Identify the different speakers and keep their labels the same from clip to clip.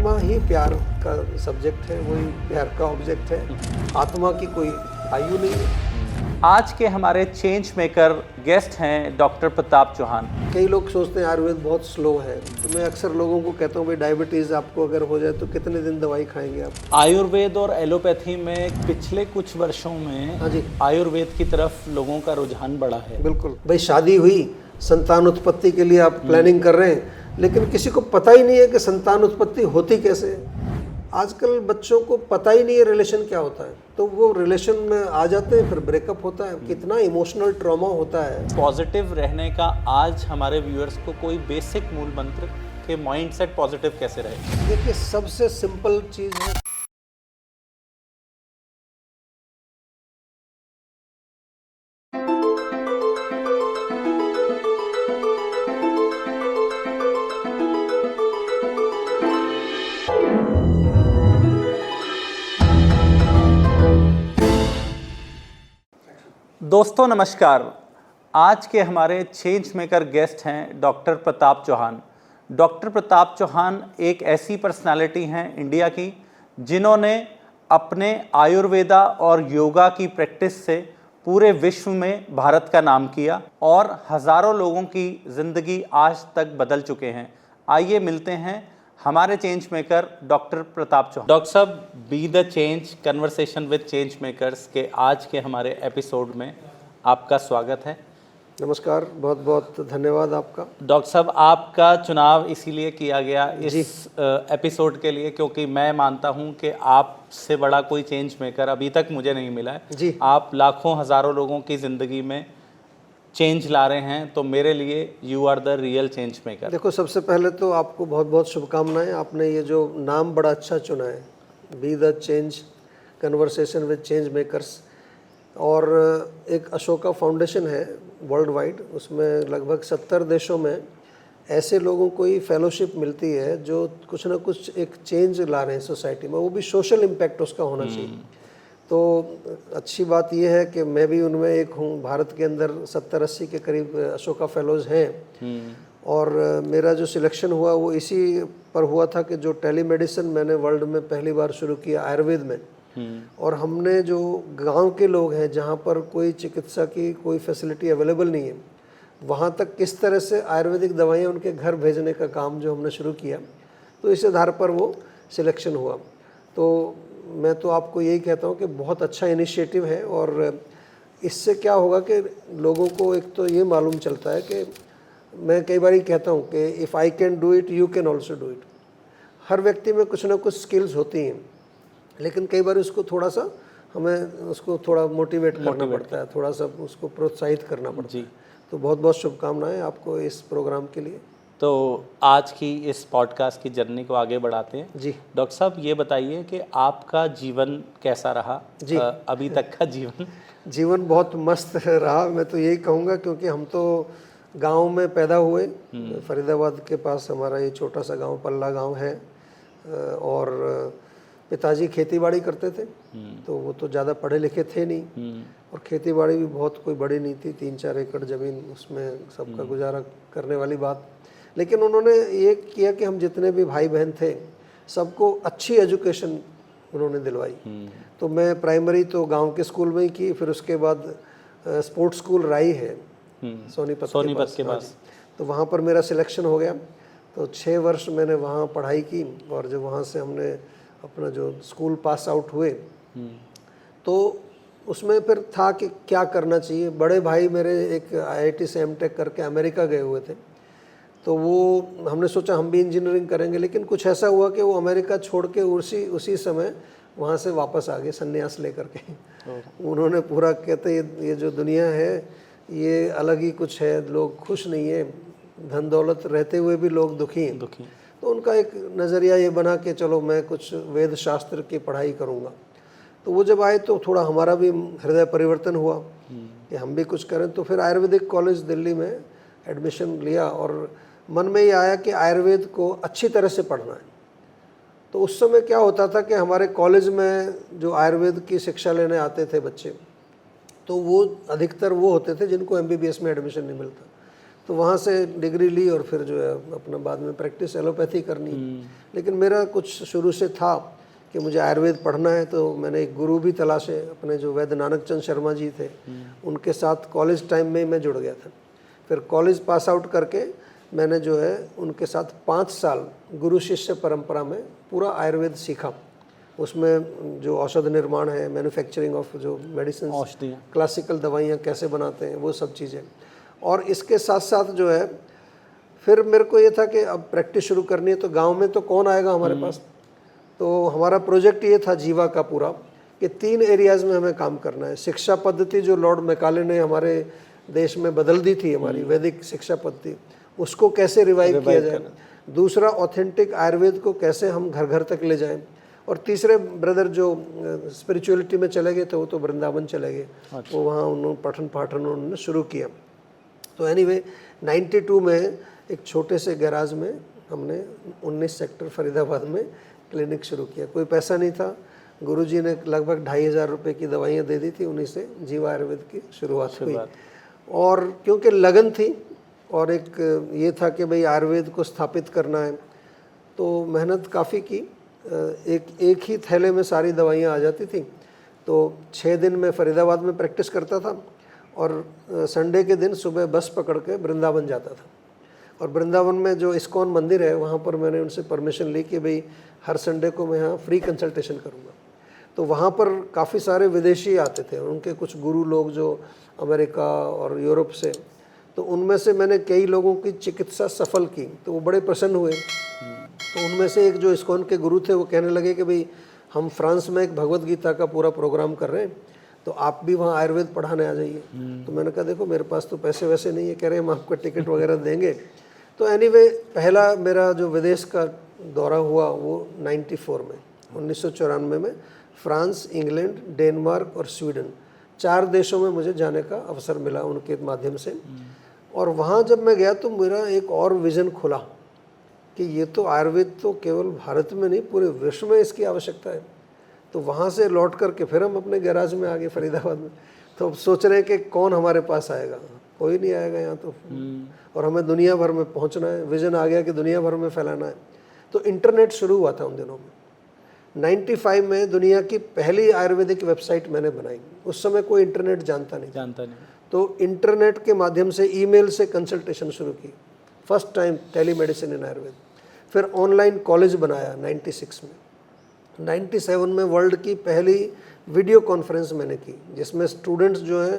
Speaker 1: आत्मा ही प्यार का सब्जेक्ट है, वही प्यार का ऑब्जेक्ट है। आत्मा की कोई आयु नहीं है।
Speaker 2: आज के हमारे चेंज मेकर गेस्ट हैं डॉक्टर प्रताप चौहान।
Speaker 1: कई लोग सोचते हैं आयुर्वेद बहुत स्लो है, तो मैं अक्सर लोगों को कहता हूँ भाई डायबिटीज़ आपको अगर हो जाए तो कितने दिन दवाई खाएंगे आप।
Speaker 2: आयुर्वेद और एलोपैथी में पिछले कुछ वर्षों में
Speaker 1: हाँ जी,
Speaker 2: आयुर्वेद की तरफ लोगों का रुझान बढ़ा है।
Speaker 1: बिल्कुल। भाई शादी हुई, संतान उत्पत्ति के लिए आप प्लानिंग कर रहे हैं, लेकिन किसी को पता ही नहीं है कि संतान उत्पत्ति होती कैसे है। आजकल बच्चों को पता ही नहीं है रिलेशन क्या होता है, तो वो रिलेशन में आ जाते हैं, फिर ब्रेकअप होता है। कितना इमोशनल ट्रॉमा होता है।
Speaker 2: पॉजिटिव रहने का आज हमारे व्यूअर्स को कोई बेसिक मूल मंत्र कि माइंडसेट पॉजिटिव कैसे रहे?
Speaker 1: देखिए, सबसे सिंपल चीज़ है
Speaker 2: दोस्तों नमस्कार। आज के हमारे चेंज मेकर गेस्ट हैं डॉक्टर प्रताप चौहान। डॉक्टर प्रताप चौहान एक ऐसी पर्सनालिटी हैं इंडिया की जिन्होंने अपने आयुर्वेदा और योगा की प्रैक्टिस से पूरे विश्व में भारत का नाम किया और हज़ारों लोगों की ज़िंदगी आज तक बदल चुके हैं। आइए मिलते हैं हमारे change maker doctor Pratap Chauhan. Doctor साहब, be the change conversation with change makers के आज के हमारे एपिसोड में आपका स्वागत है।
Speaker 1: नमस्कार, बहुत बहुत धन्यवाद आपका।
Speaker 2: डॉक्टर साहब, आपका चुनाव इसीलिए किया गया इस एपिसोड के लिए क्योंकि मैं मानता हूं कि आपसे बड़ा कोई चेंज मेकर अभी तक मुझे नहीं मिला है
Speaker 1: जी।
Speaker 2: आप लाखों हज़ारों लोगों की ज़िंदगी में चेंज ला रहे हैं, तो मेरे लिए you are the real change maker.
Speaker 1: देखो, सबसे पहले तो आपको बहुत बहुत शुभकामनाएं। आपने ये जो नाम बड़ा अच्छा चुना है, B the change conversation with change makers. और एक अशोका फाउंडेशन है वर्ल्ड वाइड, उसमें लगभग 70 देशों में ऐसे लोगों को ही फेलोशिप मिलती है जो कुछ ना कुछ एक चेंज ला रहे हैं सोसाइटी में, वो भी सोशल इम्पैक्ट उसका होना चाहिए। तो अच्छी बात यह है कि मैं भी उनमें एक हूँ। भारत के अंदर 70-80 के करीब अशोका फेलोज़ हैं। और मेरा जो सिलेक्शन हुआ वो इसी पर हुआ था कि जो टेलीमेडिसिन मैंने वर्ल्ड में पहली बार शुरू किया आयुर्वेद में, और हमने जो गांव के लोग हैं जहाँ पर कोई चिकित्सा की कोई फैसिलिटी अवेलेबल नहीं है, वहाँ तक किस तरह से आयुर्वेदिक दवाइयाँ उनके घर भेजने का काम जो हमने शुरू किया, तो इस आधार पर वो सिलेक्शन हुआ। तो मैं तो आपको यही कहता हूँ कि बहुत अच्छा इनिशिएटिव है। और इससे क्या होगा कि लोगों को एक तो ये मालूम चलता है कि मैं कई बार ही कहता हूँ कि if I can do it you can also do it. हर व्यक्ति में कुछ ना कुछ स्किल्स होती हैं, लेकिन कई बार उसको थोड़ा सा हमें उसको थोड़ा मोटिवेट करना पड़ता है, थोड़ा सा उसको प्रोत्साहित करना पड़ता है। तो बहुत बहुत शुभकामनाएं आपको इस प्रोग्राम के लिए।
Speaker 2: तो आज की इस पॉडकास्ट की जर्नी को आगे बढ़ाते हैं।
Speaker 1: जी
Speaker 2: डॉक्टर साहब, ये बताइए कि आपका जीवन कैसा रहा
Speaker 1: जी।
Speaker 2: अभी तक का जीवन?
Speaker 1: जीवन बहुत मस्त रहा, मैं तो यही कहूँगा, क्योंकि हम तो गांव में पैदा हुए। फरीदाबाद के पास हमारा ये छोटा सा गांव पल्ला गांव है, और पिताजी खेतीबाड़ी करते थे। तो वो तो ज़्यादा पढ़े लिखे थे नहीं, और खेतीबाड़ी भी बहुत कोई बड़ी नहीं थी, 3-4 एकड़ ज़मीन, उसमें सबका गुजारा करने वाली बात। लेकिन उन्होंने ये किया कि हम जितने भी भाई बहन थे सबको अच्छी एजुकेशन उन्होंने दिलवाई। तो मैं प्राइमरी तो गांव के स्कूल में ही की, फिर उसके बाद स्पोर्ट्स स्कूल राई है सोनीपत के पास। तो वहाँ पर मेरा सिलेक्शन हो गया। तो 6 वर्ष मैंने वहाँ पढ़ाई की, और जब वहाँ से हमने अपना जो स्कूल पास आउट हुए, तो उसमें फिर था कि क्या करना चाहिए। बड़े भाई मेरे एक IIT से M.Tech करके अमेरिका गए हुए थे, तो वो हमने सोचा हम भी इंजीनियरिंग करेंगे, लेकिन कुछ ऐसा हुआ कि वो अमेरिका छोड़ के उसी समय वहाँ से वापस आ गए संन्यास लेकर के। उन्होंने पूरा कहते ये जो दुनिया है ये अलग ही कुछ है, लोग खुश नहीं है, धन दौलत रहते हुए भी लोग दुखी हैं। तो उनका एक नज़रिया ये बना कि चलो मैं कुछ वेद शास्त्र की पढ़ाई करूँगा। तो वो जब आए तो थोड़ा हमारा भी हृदय परिवर्तन हुआ कि हम भी कुछ करें। तो फिर आयुर्वेदिक कॉलेज दिल्ली में एडमिशन लिया, और मन में ये आया कि आयुर्वेद को अच्छी तरह से पढ़ना है। तो उस समय क्या होता था कि हमारे कॉलेज में जो आयुर्वेद की शिक्षा लेने आते थे बच्चे, तो वो अधिकतर वो होते थे जिनको MBBS में एडमिशन नहीं मिलता। तो वहाँ से डिग्री ली और फिर जो है अपना बाद में प्रैक्टिस एलोपैथी करनी। लेकिन मेरा कुछ शुरू से था कि मुझे आयुर्वेद पढ़ना है, तो मैंने एक गुरु भी तलाशे, अपने जो वैद्य नानक चंद शर्मा जी थे उनके साथ कॉलेज टाइम में मैं जुड़ गया था। फिर कॉलेज पास आउट करके मैंने जो है उनके साथ 5 साल गुरु शिष्य परंपरा में पूरा आयुर्वेद सीखा। उसमें जो औषध निर्माण है, मैन्युफैक्चरिंग ऑफ जो मेडिसिन, क्लासिकल दवाइयाँ कैसे बनाते हैं, वो सब चीज़ें। और इसके साथ साथ जो है फिर मेरे को ये था कि अब प्रैक्टिस शुरू करनी है, तो गांव में तो कौन आएगा हमारे पास। तो हमारा प्रोजेक्ट ये था जीवा का पूरा कि 3 एरियाज़ में हमें काम करना है। शिक्षा पद्धति जो लॉर्ड मैकाले ने हमारे देश में बदल दी थी, हमारी वैदिक शिक्षा पद्धति, उसको कैसे रिवाइव किया जाए। दूसरा, ऑथेंटिक आयुर्वेद को कैसे हम घर घर तक ले जाएं। और तीसरे ब्रदर जो स्पिरिचुअलिटी में चले गए थे, वो तो वृंदावन चले गए। वो वहाँ उन्होंने पठन पाठन उन्होंने शुरू किया। तो एनीवे 92 में एक छोटे से गैराज में हमने 19 सेक्टर फरीदाबाद में क्लिनिक शुरू किया। कोई पैसा नहीं था, गुरुजी ने लगभग 2500 रुपये की दवाइयाँ दे दी थी, उन्हीं से जीवा आयुर्वेद की शुरुआत हुई। और क्योंकि लगन थी और एक ये था कि भाई आयुर्वेद को स्थापित करना है, तो मेहनत काफ़ी की। एक ही थैले में सारी दवाइयाँ आ जाती थी। तो 6 दिन में फरीदाबाद में प्रैक्टिस करता था और संडे के दिन सुबह बस पकड़ के वृंदावन जाता था। और वृंदावन में जो इस्कॉन मंदिर है, वहाँ पर मैंने उनसे परमिशन ली कि भाई हर संडे को मैं यहाँ फ्री कंसल्टेशन करूँगा। तो वहाँ पर काफ़ी सारे विदेशी आते थे, उनके कुछ गुरु लोग जो अमेरिका और यूरोप से, तो उनमें से मैंने कई लोगों की चिकित्सा सफल की, तो वो बड़े प्रसन्न हुए। तो उनमें से एक जो इस्कॉन के गुरु थे, वो कहने लगे कि भाई हम फ्रांस में एक भगवत गीता का पूरा प्रोग्राम कर रहे हैं, तो आप भी वहाँ आयुर्वेद पढ़ाने आ जाइए। तो मैंने कहा देखो मेरे पास तो पैसे वैसे नहीं है। कह रहे हैं हम आपको टिकट वगैरह देंगे। तो एनीवे पहला मेरा जो विदेश का दौरा हुआ वो 94 में, 1994 में फ्रांस, इंग्लैंड, डेनमार्क और स्वीडन, 4 देशों में मुझे जाने का अवसर मिला उनके माध्यम से। और वहाँ जब मैं गया तो मेरा एक और विज़न खुला कि ये तो आयुर्वेद तो केवल भारत में नहीं, पूरे विश्व में इसकी आवश्यकता है। तो वहाँ से लौट करके फिर हम अपने गैराज में आ गए फरीदाबाद में। तो अब सोच रहे हैं कि कौन हमारे पास आएगा, कोई नहीं आएगा यहाँ तो। और हमें दुनिया भर में पहुँचना है, विज़न आ गया कि दुनिया भर में फैलाना है। तो इंटरनेट शुरू हुआ था उन दिनों में। 95 में दुनिया की पहली आयुर्वेदिक वेबसाइट मैंने बनाई। उस समय कोई इंटरनेट जानता नहीं। तो इंटरनेट के माध्यम से ईमेल से कंसल्टेशन शुरू की, फर्स्ट टाइम टेलीमेडिसिन इन आयुर्वेद। फिर ऑनलाइन कॉलेज बनाया 96 में। 97 में वर्ल्ड की पहली वीडियो कॉन्फ्रेंस मैंने की, जिसमें स्टूडेंट्स जो हैं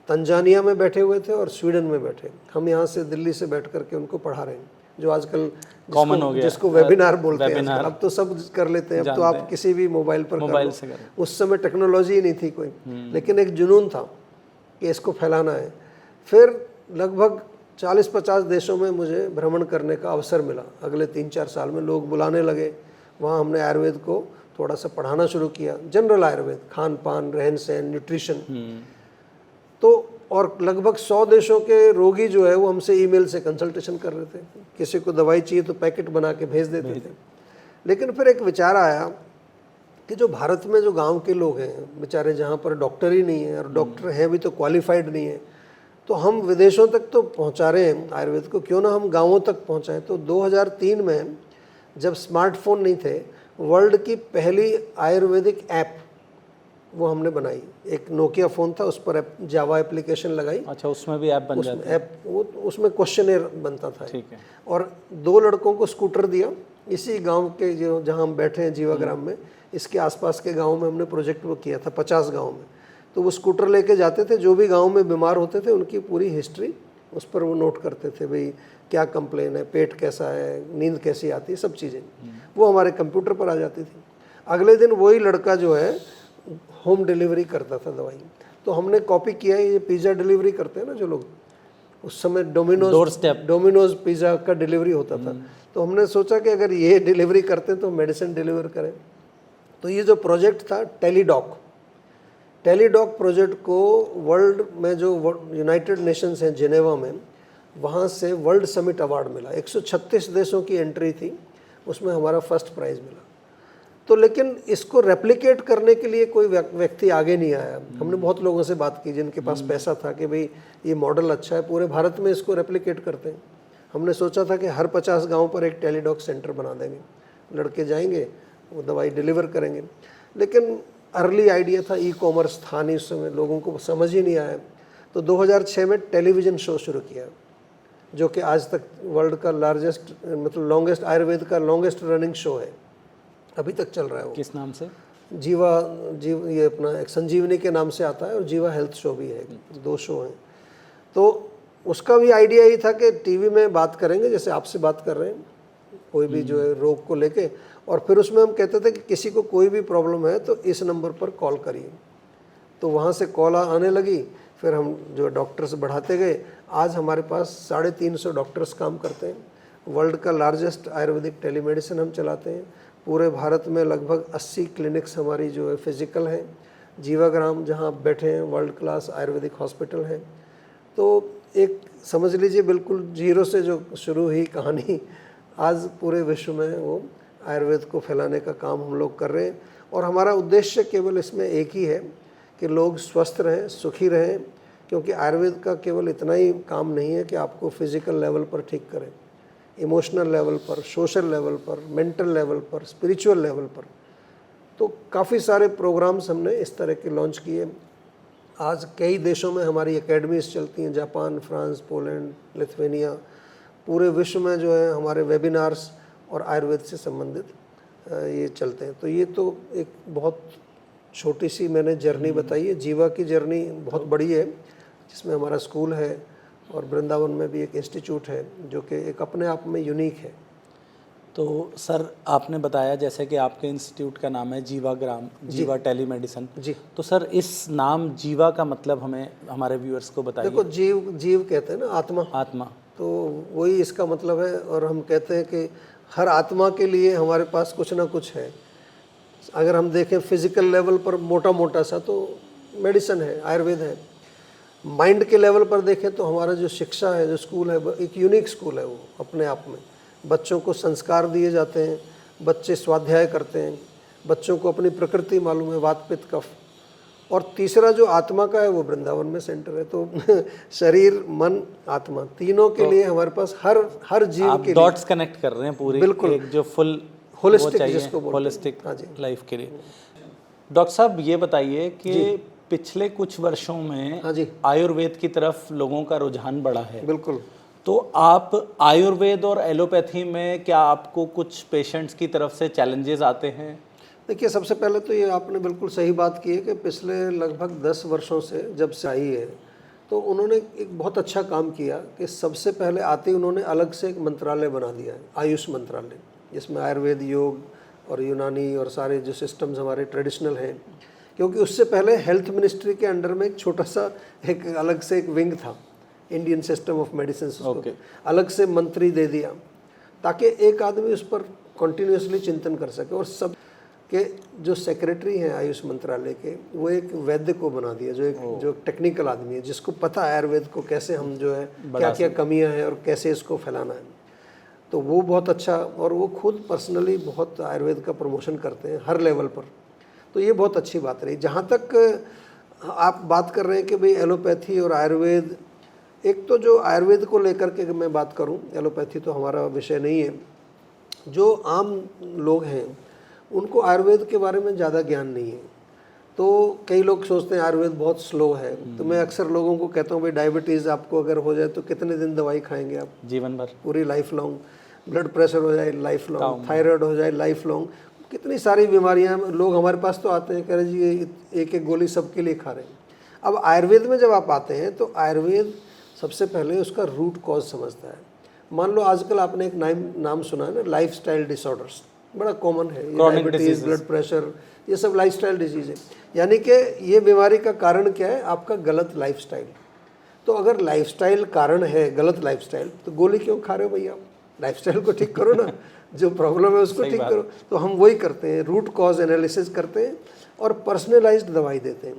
Speaker 1: तंजानिया में बैठे हुए थे और स्वीडन में बैठे। हम यहाँ से दिल्ली से बैठ करके उनको पढ़ा रहे हैं, जो आजकल
Speaker 2: कॉमन हो गया,
Speaker 1: जिसको वेबिनार बोलते हैं। अब तो सब कर लेते हैं, अब तो आप किसी भी मोबाइल पर कर लो। उस समय टेक्नोलॉजी ही नहीं थी कोई, लेकिन एक जुनून था कि इसको फैलाना है। फिर लगभग 40-50 देशों में मुझे भ्रमण करने का अवसर मिला। अगले 3-4 साल में लोग बुलाने लगे। वहाँ हमने आयुर्वेद को थोड़ा सा पढ़ाना शुरू किया, जनरल आयुर्वेद, खान पान, रहन सहन, न्यूट्रिशन। तो और लगभग 100 देशों के रोगी जो है वो हमसे ईमेल से कंसल्टेशन कर रहे थे। किसी को दवाई चाहिए तो पैकेट बना के भेज देते थे। लेकिन फिर एक विचार आया कि जो भारत में जो गांव के लोग हैं बेचारे, जहाँ पर डॉक्टर ही नहीं है, और डॉक्टर हैं भी तो क्वालिफाइड नहीं है, तो हम विदेशों तक तो पहुँचा रहे हैं आयुर्वेद को, क्यों ना हम गाँवों तक पहुँचाएँ। तो 2003 में जब स्मार्टफोन नहीं थे, वर्ल्ड की पहली आयुर्वेदिक ऐप वो हमने बनाई। एक नोकिया फ़ोन था, उस पर जावा एप्लीकेशन लगाई।
Speaker 2: अच्छा, उसमें भी ऐप बन जाता है?
Speaker 1: ऐप वो उसमें क्वेश्चनर बनता था।
Speaker 2: ठीक है।
Speaker 1: और 2 लड़कों को स्कूटर दिया, इसी गांव के जो जहां हम बैठे हैं जीवाग्राम में, इसके आसपास के गांव में हमने प्रोजेक्ट वो किया था, 50 गाँव में। तो वो स्कूटर लेके जाते थे, जो भी गाँव में बीमार होते थे उनकी पूरी हिस्ट्री उस पर वो नोट करते थे, भाई क्या कंप्लेन है, पेट कैसा है, नींद कैसी आती है, सब चीज़ें वो हमारे कंप्यूटर पर आ जाती थी। अगले दिन वही लड़का जो है होम डिलीवरी करता था दवाई। तो हमने कॉपी किया है, ये पिज़्ज़ा डिलीवरी करते हैं ना जो लोग, उस समय डोमिनोज पिज़्ज़ा का डिलीवरी होता था। तो हमने सोचा कि अगर ये डिलीवरी करते हैं तो मेडिसिन डिलीवर करें। तो ये जो प्रोजेक्ट था टेलीडॉक प्रोजेक्ट को वर्ल्ड में जो यूनाइटेड नेशंस हैं जिनेवा में, वहाँ से वर्ल्ड समिट अवार्ड मिला। 136 देशों की एंट्री थी, उसमें हमारा फर्स्ट प्राइज़ मिला। तो लेकिन इसको रेप्लिकेट करने के लिए कोई व्यक्ति आगे नहीं आया। हमने बहुत लोगों से बात की जिनके पास पैसा था कि भाई ये मॉडल अच्छा है, पूरे भारत में इसको रेप्लिकेट करते हैं। हमने सोचा था कि हर 50 गांव पर एक टेलीडॉक सेंटर बना देंगे, लड़के जाएंगे वो दवाई डिलीवर करेंगे। लेकिन अर्ली आइडिया था, ई कॉमर्स था नहीं उस समय, लोगों को समझ ही नहीं आया। तो 2006 में टेलीविज़न शो शुरू किया, जो कि आज तक वर्ल्ड का लार्जेस्ट, मतलब लॉन्गेस्ट, आयुर्वेद का लॉन्गेस्ट रनिंग शो है, अभी तक चल रहा है वो।
Speaker 2: किस नाम से?
Speaker 1: ये अपना एक संजीवनी के नाम से आता है, और जीवा हेल्थ शो भी है, 2 शो हैं। तो उसका भी आइडिया ही था कि टीवी में बात करेंगे, जैसे आपसे बात कर रहे हैं, कोई भी जो है रोग को लेके, और फिर उसमें हम कहते थे कि किसी को कोई भी प्रॉब्लम है तो इस नंबर पर कॉल करिए। तो वहाँ से कॉल आने लगी, फिर हम जो डॉक्टर्स बढ़ाते गए। आज हमारे पास 350 डॉक्टर्स काम करते हैं। वर्ल्ड का लार्जेस्ट आयुर्वेदिक टेलीमेडिसिन हम चलाते हैं। पूरे भारत में लगभग 80 क्लिनिक्स हमारी जो है फिजिकल हैं। जीवाग्राम जहाँ आप बैठे हैं वर्ल्ड क्लास आयुर्वेदिक हॉस्पिटल है। तो एक समझ लीजिए बिल्कुल जीरो से जो शुरू हुई कहानी, आज पूरे विश्व में वो आयुर्वेद को फैलाने का काम हम लोग कर रहे हैं। और हमारा उद्देश्य केवल इसमें एक ही है कि लोग स्वस्थ रहें, सुखी रहें, क्योंकि आयुर्वेद का केवल इतना ही काम नहीं है कि आपको फिजिकल लेवल पर ठीक करें, इमोशनल लेवल पर, सोशल लेवल पर, मेंटल लेवल पर, स्पिरिचुअल लेवल पर। तो काफ़ी सारे प्रोग्राम्स हमने इस तरह के लॉन्च किए। आज कई देशों में हमारी एकेडमीज चलती हैं, जापान, फ्रांस, पोलैंड, लिथुआनिया, पूरे विश्व में जो है हमारे वेबिनार्स और आयुर्वेद से संबंधित ये चलते हैं। तो ये तो एक बहुत छोटी सी मैंने जर्नी बताई है। जीवा की जर्नी बहुत बड़ी है, जिसमें हमारा स्कूल है और वृंदावन में भी एक इंस्टीट्यूट है, जो कि एक अपने आप में यूनिक है।
Speaker 2: तो सर आपने बताया जैसे कि आपके इंस्टीट्यूट का नाम है जीवाग्राम, जीवा टेलीमेडिसिन जी। तो सर इस नाम जीवा का मतलब हमें, हमारे व्यूअर्स को बताइए।
Speaker 1: देखो, जीव कहते हैं ना, आत्मा, तो वही इसका मतलब है। और हम कहते हैं कि हर आत्मा के लिए हमारे पास कुछ ना कुछ है। अगर हम देखें फिजिकल लेवल पर मोटा मोटा सा, तो मेडिसिन है, आयुर्वेद है। माइंड के लेवल पर देखें तो हमारा जो शिक्षा है, जो स्कूल है, एक यूनिक स्कूल है वो अपने आप में। बच्चों को संस्कार दिए जाते हैं, बच्चे स्वाध्याय करते हैं, बच्चों को अपनी प्रकृति मालूम है, वात पित्त कफ। और तीसरा जो आत्मा का है वो वृंदावन में सेंटर है। तो शरीर, मन, आत्मा, तीनों के लिए हमारे पास हर जीव के लिए
Speaker 2: डॉट्स कनेक्ट कर रहे हैं पूरी,
Speaker 1: बिल्कुल
Speaker 2: एक जो फुल
Speaker 1: होलिस्टिक जिसको बोलते हैं,
Speaker 2: होलिस्टिक लाइफ के लिए। डॉक्टर साहब ये बताइए कि पिछले कुछ वर्षों में आयुर्वेद की तरफ लोगों का रुझान बढ़ा है।
Speaker 1: बिल्कुल।
Speaker 2: तो आप आयुर्वेद और एलोपैथी में क्या आपको कुछ पेशेंट्स की तरफ से चैलेंजेस आते हैं?
Speaker 1: देखिए, सबसे पहले तो ये आपने बिल्कुल सही बात की है कि पिछले लगभग 10 वर्षों से जब से आई है, तो उन्होंने एक बहुत अच्छा काम किया कि सबसे पहले आते ही उन्होंने अलग से एक मंत्रालय बना दिया है, आयुष मंत्रालय, जिसमें आयुर्वेद, योग और यूनानी और सारे जो सिस्टम्स हमारे ट्रेडिशनल हैं। क्योंकि उससे पहले हेल्थ मिनिस्ट्री के अंडर में एक छोटा सा एक अलग से एक विंग था, इंडियन सिस्टम ऑफ मेडिसिन, अलग से मंत्री दे दिया, ताकि एक आदमी उस पर कंटिन्यूसली चिंतन कर सके। और सब के जो सेक्रेटरी हैं आयुष मंत्रालय के, वो एक वैद्य को बना दिया, जो टेक्निकल आदमी है, जिसको पता है आयुर्वेद को कैसे हम जो है क्या क्या कमियां हैं और कैसे इसको फैलाना है। तो वो बहुत अच्छा, और वो खुद पर्सनली बहुत आयुर्वेद का प्रमोशन करते हैं हर लेवल पर। तो ये बहुत अच्छी बात रही। जहाँ तक आप बात कर रहे हैं कि भाई एलोपैथी और आयुर्वेद, एक तो जो आयुर्वेद को लेकर के मैं बात करूं, एलोपैथी तो हमारा विषय नहीं है। जो आम लोग हैं उनको आयुर्वेद के बारे में ज़्यादा ज्ञान नहीं है। तो कई लोग सोचते हैं आयुर्वेद बहुत स्लो है। तो मैं अक्सर लोगों को कहता हूँ भाई डायबिटीज़ आपको अगर हो जाए तो कितने दिन दवाई खाएंगे आप? जीवन भर, पूरी लाइफ लॉन्ग। ब्लड प्रेशर हो जाए लाइफ लॉन्ग, थायराइड हो जाए लाइफ लॉन्ग, कितनी सारी बीमारियां। लोग हमारे पास तो आते हैं, कह रहे जी एक एक गोली सबके लिए खा रहे हैं। अब आयुर्वेद में जब आप आते हैं तो आयुर्वेद सबसे पहले उसका रूट कॉज समझता है। मान लो आजकल आपने एक नाम सुना है ना, लाइफस्टाइल डिसऑर्डर्स, बड़ा कॉमन है, डायबिटीज, ब्लड प्रेशर, ये सब लाइफस्टाइल डिजीज है। यानी कि ये बीमारी का कारण क्या है? आपका गलत लाइफस्टाइल। तो अगर लाइफस्टाइल कारण है, गलत लाइफस्टाइल, तो गोली क्यों खा रहे हो भैया? लाइफस्टाइल को ठीक करो ना, जो प्रॉब्लम है उसको ठीक करो। तो हम वही करते हैं, रूट कॉज एनालिसिस करते हैं और पर्सनलाइज्ड दवाई देते हैं।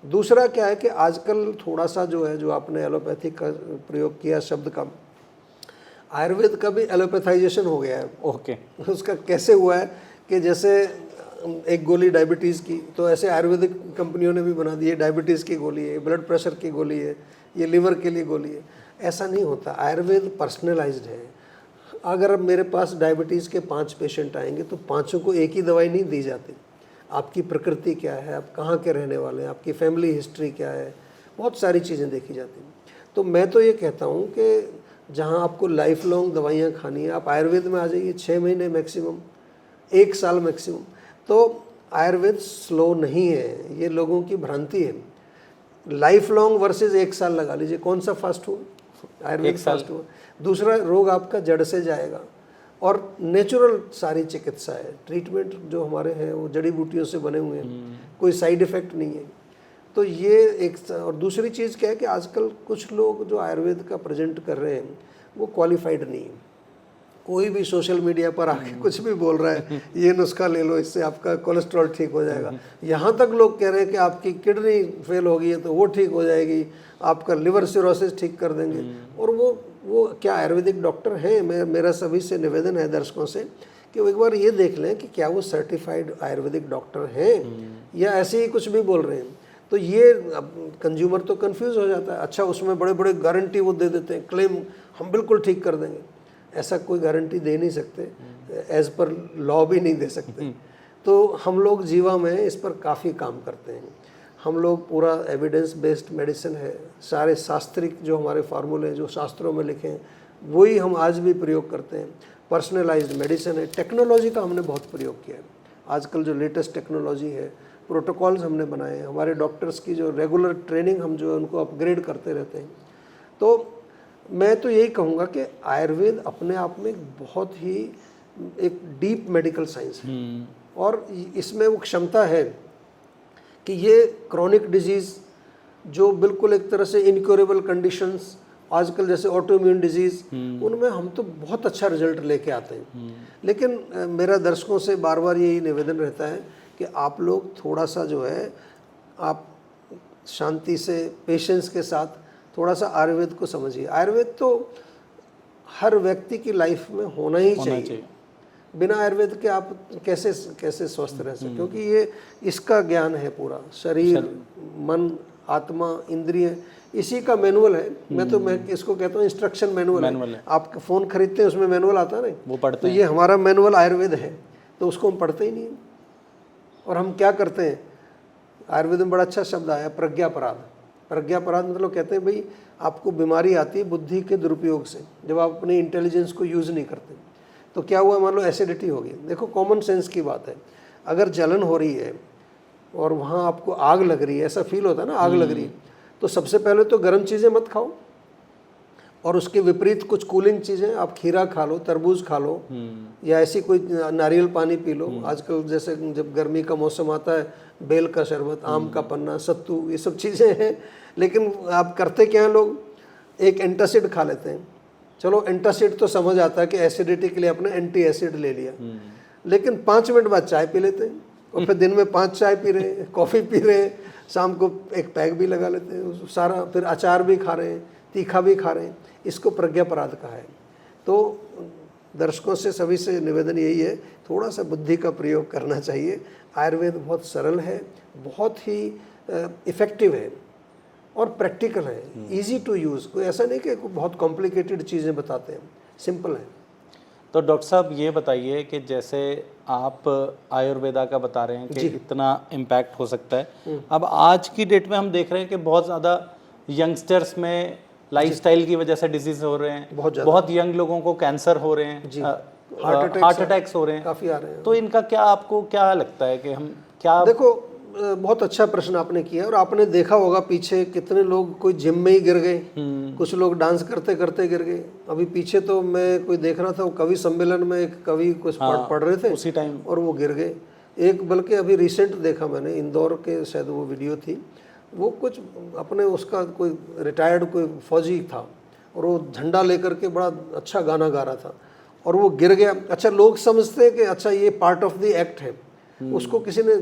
Speaker 1: दूसरा क्या है कि आजकल थोड़ा सा जो है, जो आपने एलोपैथिक का प्रयोग किया शब्द का, आयुर्वेद का भी एलोपैथाइजेशन हो गया है।
Speaker 2: ओके।
Speaker 1: उसका कैसे हुआ है कि जैसे एक गोली डायबिटीज़ की, तो ऐसे आयुर्वेदिक कंपनियों ने भी बना दी है, डायबिटीज़ की गोली है, ब्लड प्रेशर की गोली है, ये लीवर के लिए गोली है। ऐसा नहीं होता, आयुर्वेद पर्सनलाइज्ड है। अगर अब मेरे पास डायबिटीज़ के 5 पेशेंट आएंगे तो पाँचों को एक ही दवाई नहीं दी जाती। आपकी प्रकृति क्या है, आप कहाँ के रहने वाले हैं, आपकी फैमिली हिस्ट्री क्या है, बहुत सारी चीज़ें देखी जाती हैं। तो मैं तो ये कहता हूँ कि जहाँ आपको लाइफ लॉन्ग दवाइयाँ खानी है, आप आयुर्वेद में आ जाइए, 6 महीने मैक्सिमम, 1 साल मैक्सिमम। तो आयुर्वेद स्लो नहीं है, ये लोगों की भ्रांति है। लाइफ लॉन्ग वर्सेस 1 साल लगा लीजिए, कौन सा फास्ट हुआ? आयुर्वेद फास्ट हुआ। दूसरा, रोग आपका जड़ से जाएगा और नेचुरल सारी चिकित्सा है, ट्रीटमेंट जो हमारे हैं वो जड़ी बूटियों से बने हुए हैं, कोई साइड इफ़ेक्ट नहीं है। तो ये एक, और दूसरी चीज़ क्या है कि आजकल कुछ लोग जो आयुर्वेद का प्रेजेंट कर रहे हैं वो क्वालिफाइड नहीं है। कोई भी सोशल मीडिया पर आके कुछ भी बोल रहा है, ये नुस्खा ले लो, इससे आपका कोलेस्ट्रॉल ठीक हो जाएगा। यहाँ तक लोग कह रहे हैं कि आपकी किडनी फेल हो गई है तो वो ठीक हो जाएगी, आपका लिवर सिरोसिस ठीक कर देंगे। और वो क्या आयुर्वेदिक डॉक्टर हैं? मेरा सभी से निवेदन है दर्शकों से कि वो एक बार ये देख लें कि क्या वो सर्टिफाइड आयुर्वेदिक डॉक्टर हैं या ऐसे ही कुछ भी बोल रहे हैं। तो ये कंज्यूमर तो कंफ्यूज हो जाता है। अच्छा, उसमें बड़े बड़े गारंटी वो दे देते हैं, क्लेम हम बिल्कुल ठीक कर देंगे। ऐसा कोई गारंटी दे नहीं सकते, एज पर लॉ भी नहीं दे सकते। तो हम लोग जीवा में इस पर काफ़ी काम करते हैं। हम लोग पूरा एविडेंस बेस्ड मेडिसिन है, सारे शास्त्रिक जो हमारे फार्मूले जो शास्त्रों में लिखे हैं वही हम आज भी प्रयोग करते हैं। पर्सनलाइज्ड मेडिसिन है, टेक्नोलॉजी का हमने बहुत प्रयोग किया है। आजकल जो लेटेस्ट टेक्नोलॉजी है, प्रोटोकॉल्स हमने बनाए हैं, हमारे डॉक्टर्स की जो रेगुलर ट्रेनिंग हम जो है उनको अपग्रेड करते रहते हैं। तो मैं तो यही कहूँगा कि आयुर्वेद अपने आप में बहुत ही एक डीप मेडिकल साइंस है और इसमें वो क्षमता है कि ये क्रॉनिक डिजीज़ जो बिल्कुल एक तरह से इनक्योरेबल कंडीशंस आजकल जैसे ऑटोइम्यून डिजीज़, उनमें हम तो बहुत अच्छा रिजल्ट लेके आते हैं। लेकिन मेरा दर्शकों से बार बार यही निवेदन रहता है कि आप लोग थोड़ा सा जो है आप शांति से पेशेंस के साथ थोड़ा सा आयुर्वेद को समझिए। आयुर्वेद तो हर व्यक्ति की लाइफ में होना ही चाहिए। बिना आयुर्वेद के आप कैसे स्वस्थ रह सकते, क्योंकि ये इसका ज्ञान है पूरा, शरीर मन आत्मा इंद्रिय, इसी का मैनुअल है। मैं इसको कहता हूँ इंस्ट्रक्शन मैनुअल है। आप फ़ोन खरीदते हैं उसमें मैनुअल आता है ना, वो पढ़ते तो ये हमारा मैनुअल आयुर्वेद है, तो उसको हम पढ़ते ही नहीं। और हम क्या करते हैं, आयुर्वेद में बड़ा अच्छा शब्द आया प्रज्ञापराध। प्रज्ञापराध मतलब कहते हैं भाई आपको बीमारी आती है बुद्धि के दुरुपयोग से, जब आप अपनी इंटेलिजेंस को यूज़ नहीं करते। तो क्या हुआ, मान लो एसिडिटी हो गई। देखो कॉमन सेंस की बात है, अगर जलन हो रही है और वहाँ आपको आग लग रही है, ऐसा फील होता है ना, आग लग रही है, तो सबसे पहले तो गर्म चीज़ें मत खाओ और उसके विपरीत कुछ कूलिंग चीज़ें, आप खीरा खा लो, तरबूज खा लो या ऐसी कोई नारियल पानी पी लो। आजकल जैसे जब गर्मी का मौसम आता है, बेल का शरबत, आम का पन्ना, सत्तू, ये सब चीज़ें हैं। लेकिन आप करते क्या हैं लोग, एक एंटासिड खा लेते हैं। चलो एंटासिड तो समझ आता है कि एसिडिटी के लिए अपने एंटी एसिड ले लिया, लेकिन 5 मिनट बाद चाय पी लेते हैं और फिर दिन में 5 चाय पी रहे हैं, कॉफ़ी पी रहे हैं, शाम को एक पैक भी लगा लेते हैं सारा, फिर अचार भी खा रहे हैं, तीखा भी खा रहे हैं। इसको प्रज्ञापराध कहा है। तो दर्शकों से सभी से निवेदन यही है, थोड़ा सा बुद्धि का प्रयोग करना चाहिए। आयुर्वेद बहुत सरल है, बहुत ही इफ़ेक्टिव है और प्रैक्टिकल है, इजी टू यूज़। कोई ऐसा नहीं कि बहुत कॉम्प्लिकेटेड चीज़ें बताते हैं, सिंपल है।
Speaker 2: तो डॉक्टर साहब ये बताइए कि जैसे आप आयुर्वेदा का बता रहे हैं कि इतना इम्पैक्ट हो सकता है, अब आज की डेट में हम देख रहे हैं कि बहुत ज़्यादा यंगस्टर्स में लाइफस्टाइल की वजह से डिजीज हो रहे हैं, बहुत यंग लोगों को कैंसर हो रहे हैं, हार्ट अटैक्स हो रहे हैं,
Speaker 1: काफ़ी आ रहे हैं।
Speaker 2: तो इनका क्या, आपको क्या लगता है कि हम क्या?
Speaker 1: देखो बहुत अच्छा प्रश्न आपने किया, और आपने देखा होगा पीछे कितने लोग कोई जिम में ही गिर गए, कुछ लोग डांस करते करते गिर गए। अभी पीछे तो मैं कोई देख रहा था, वो कवि सम्मेलन में एक कवि कुछ पढ़ रहे थे
Speaker 2: उसी टाइम
Speaker 1: और वो गिर गए। एक बल्कि अभी रिसेंट देखा मैंने, इंदौर के शायद वो वीडियो थी, वो कुछ अपने उसका कोई रिटायर्ड कोई फौजी था और वो झंडा लेकर के बड़ा अच्छा गाना गा रहा था और वो गिर गया। अच्छा, लोग समझते हैं कि अच्छा ये पार्ट ऑफ द एक्ट है, उसको किसी ने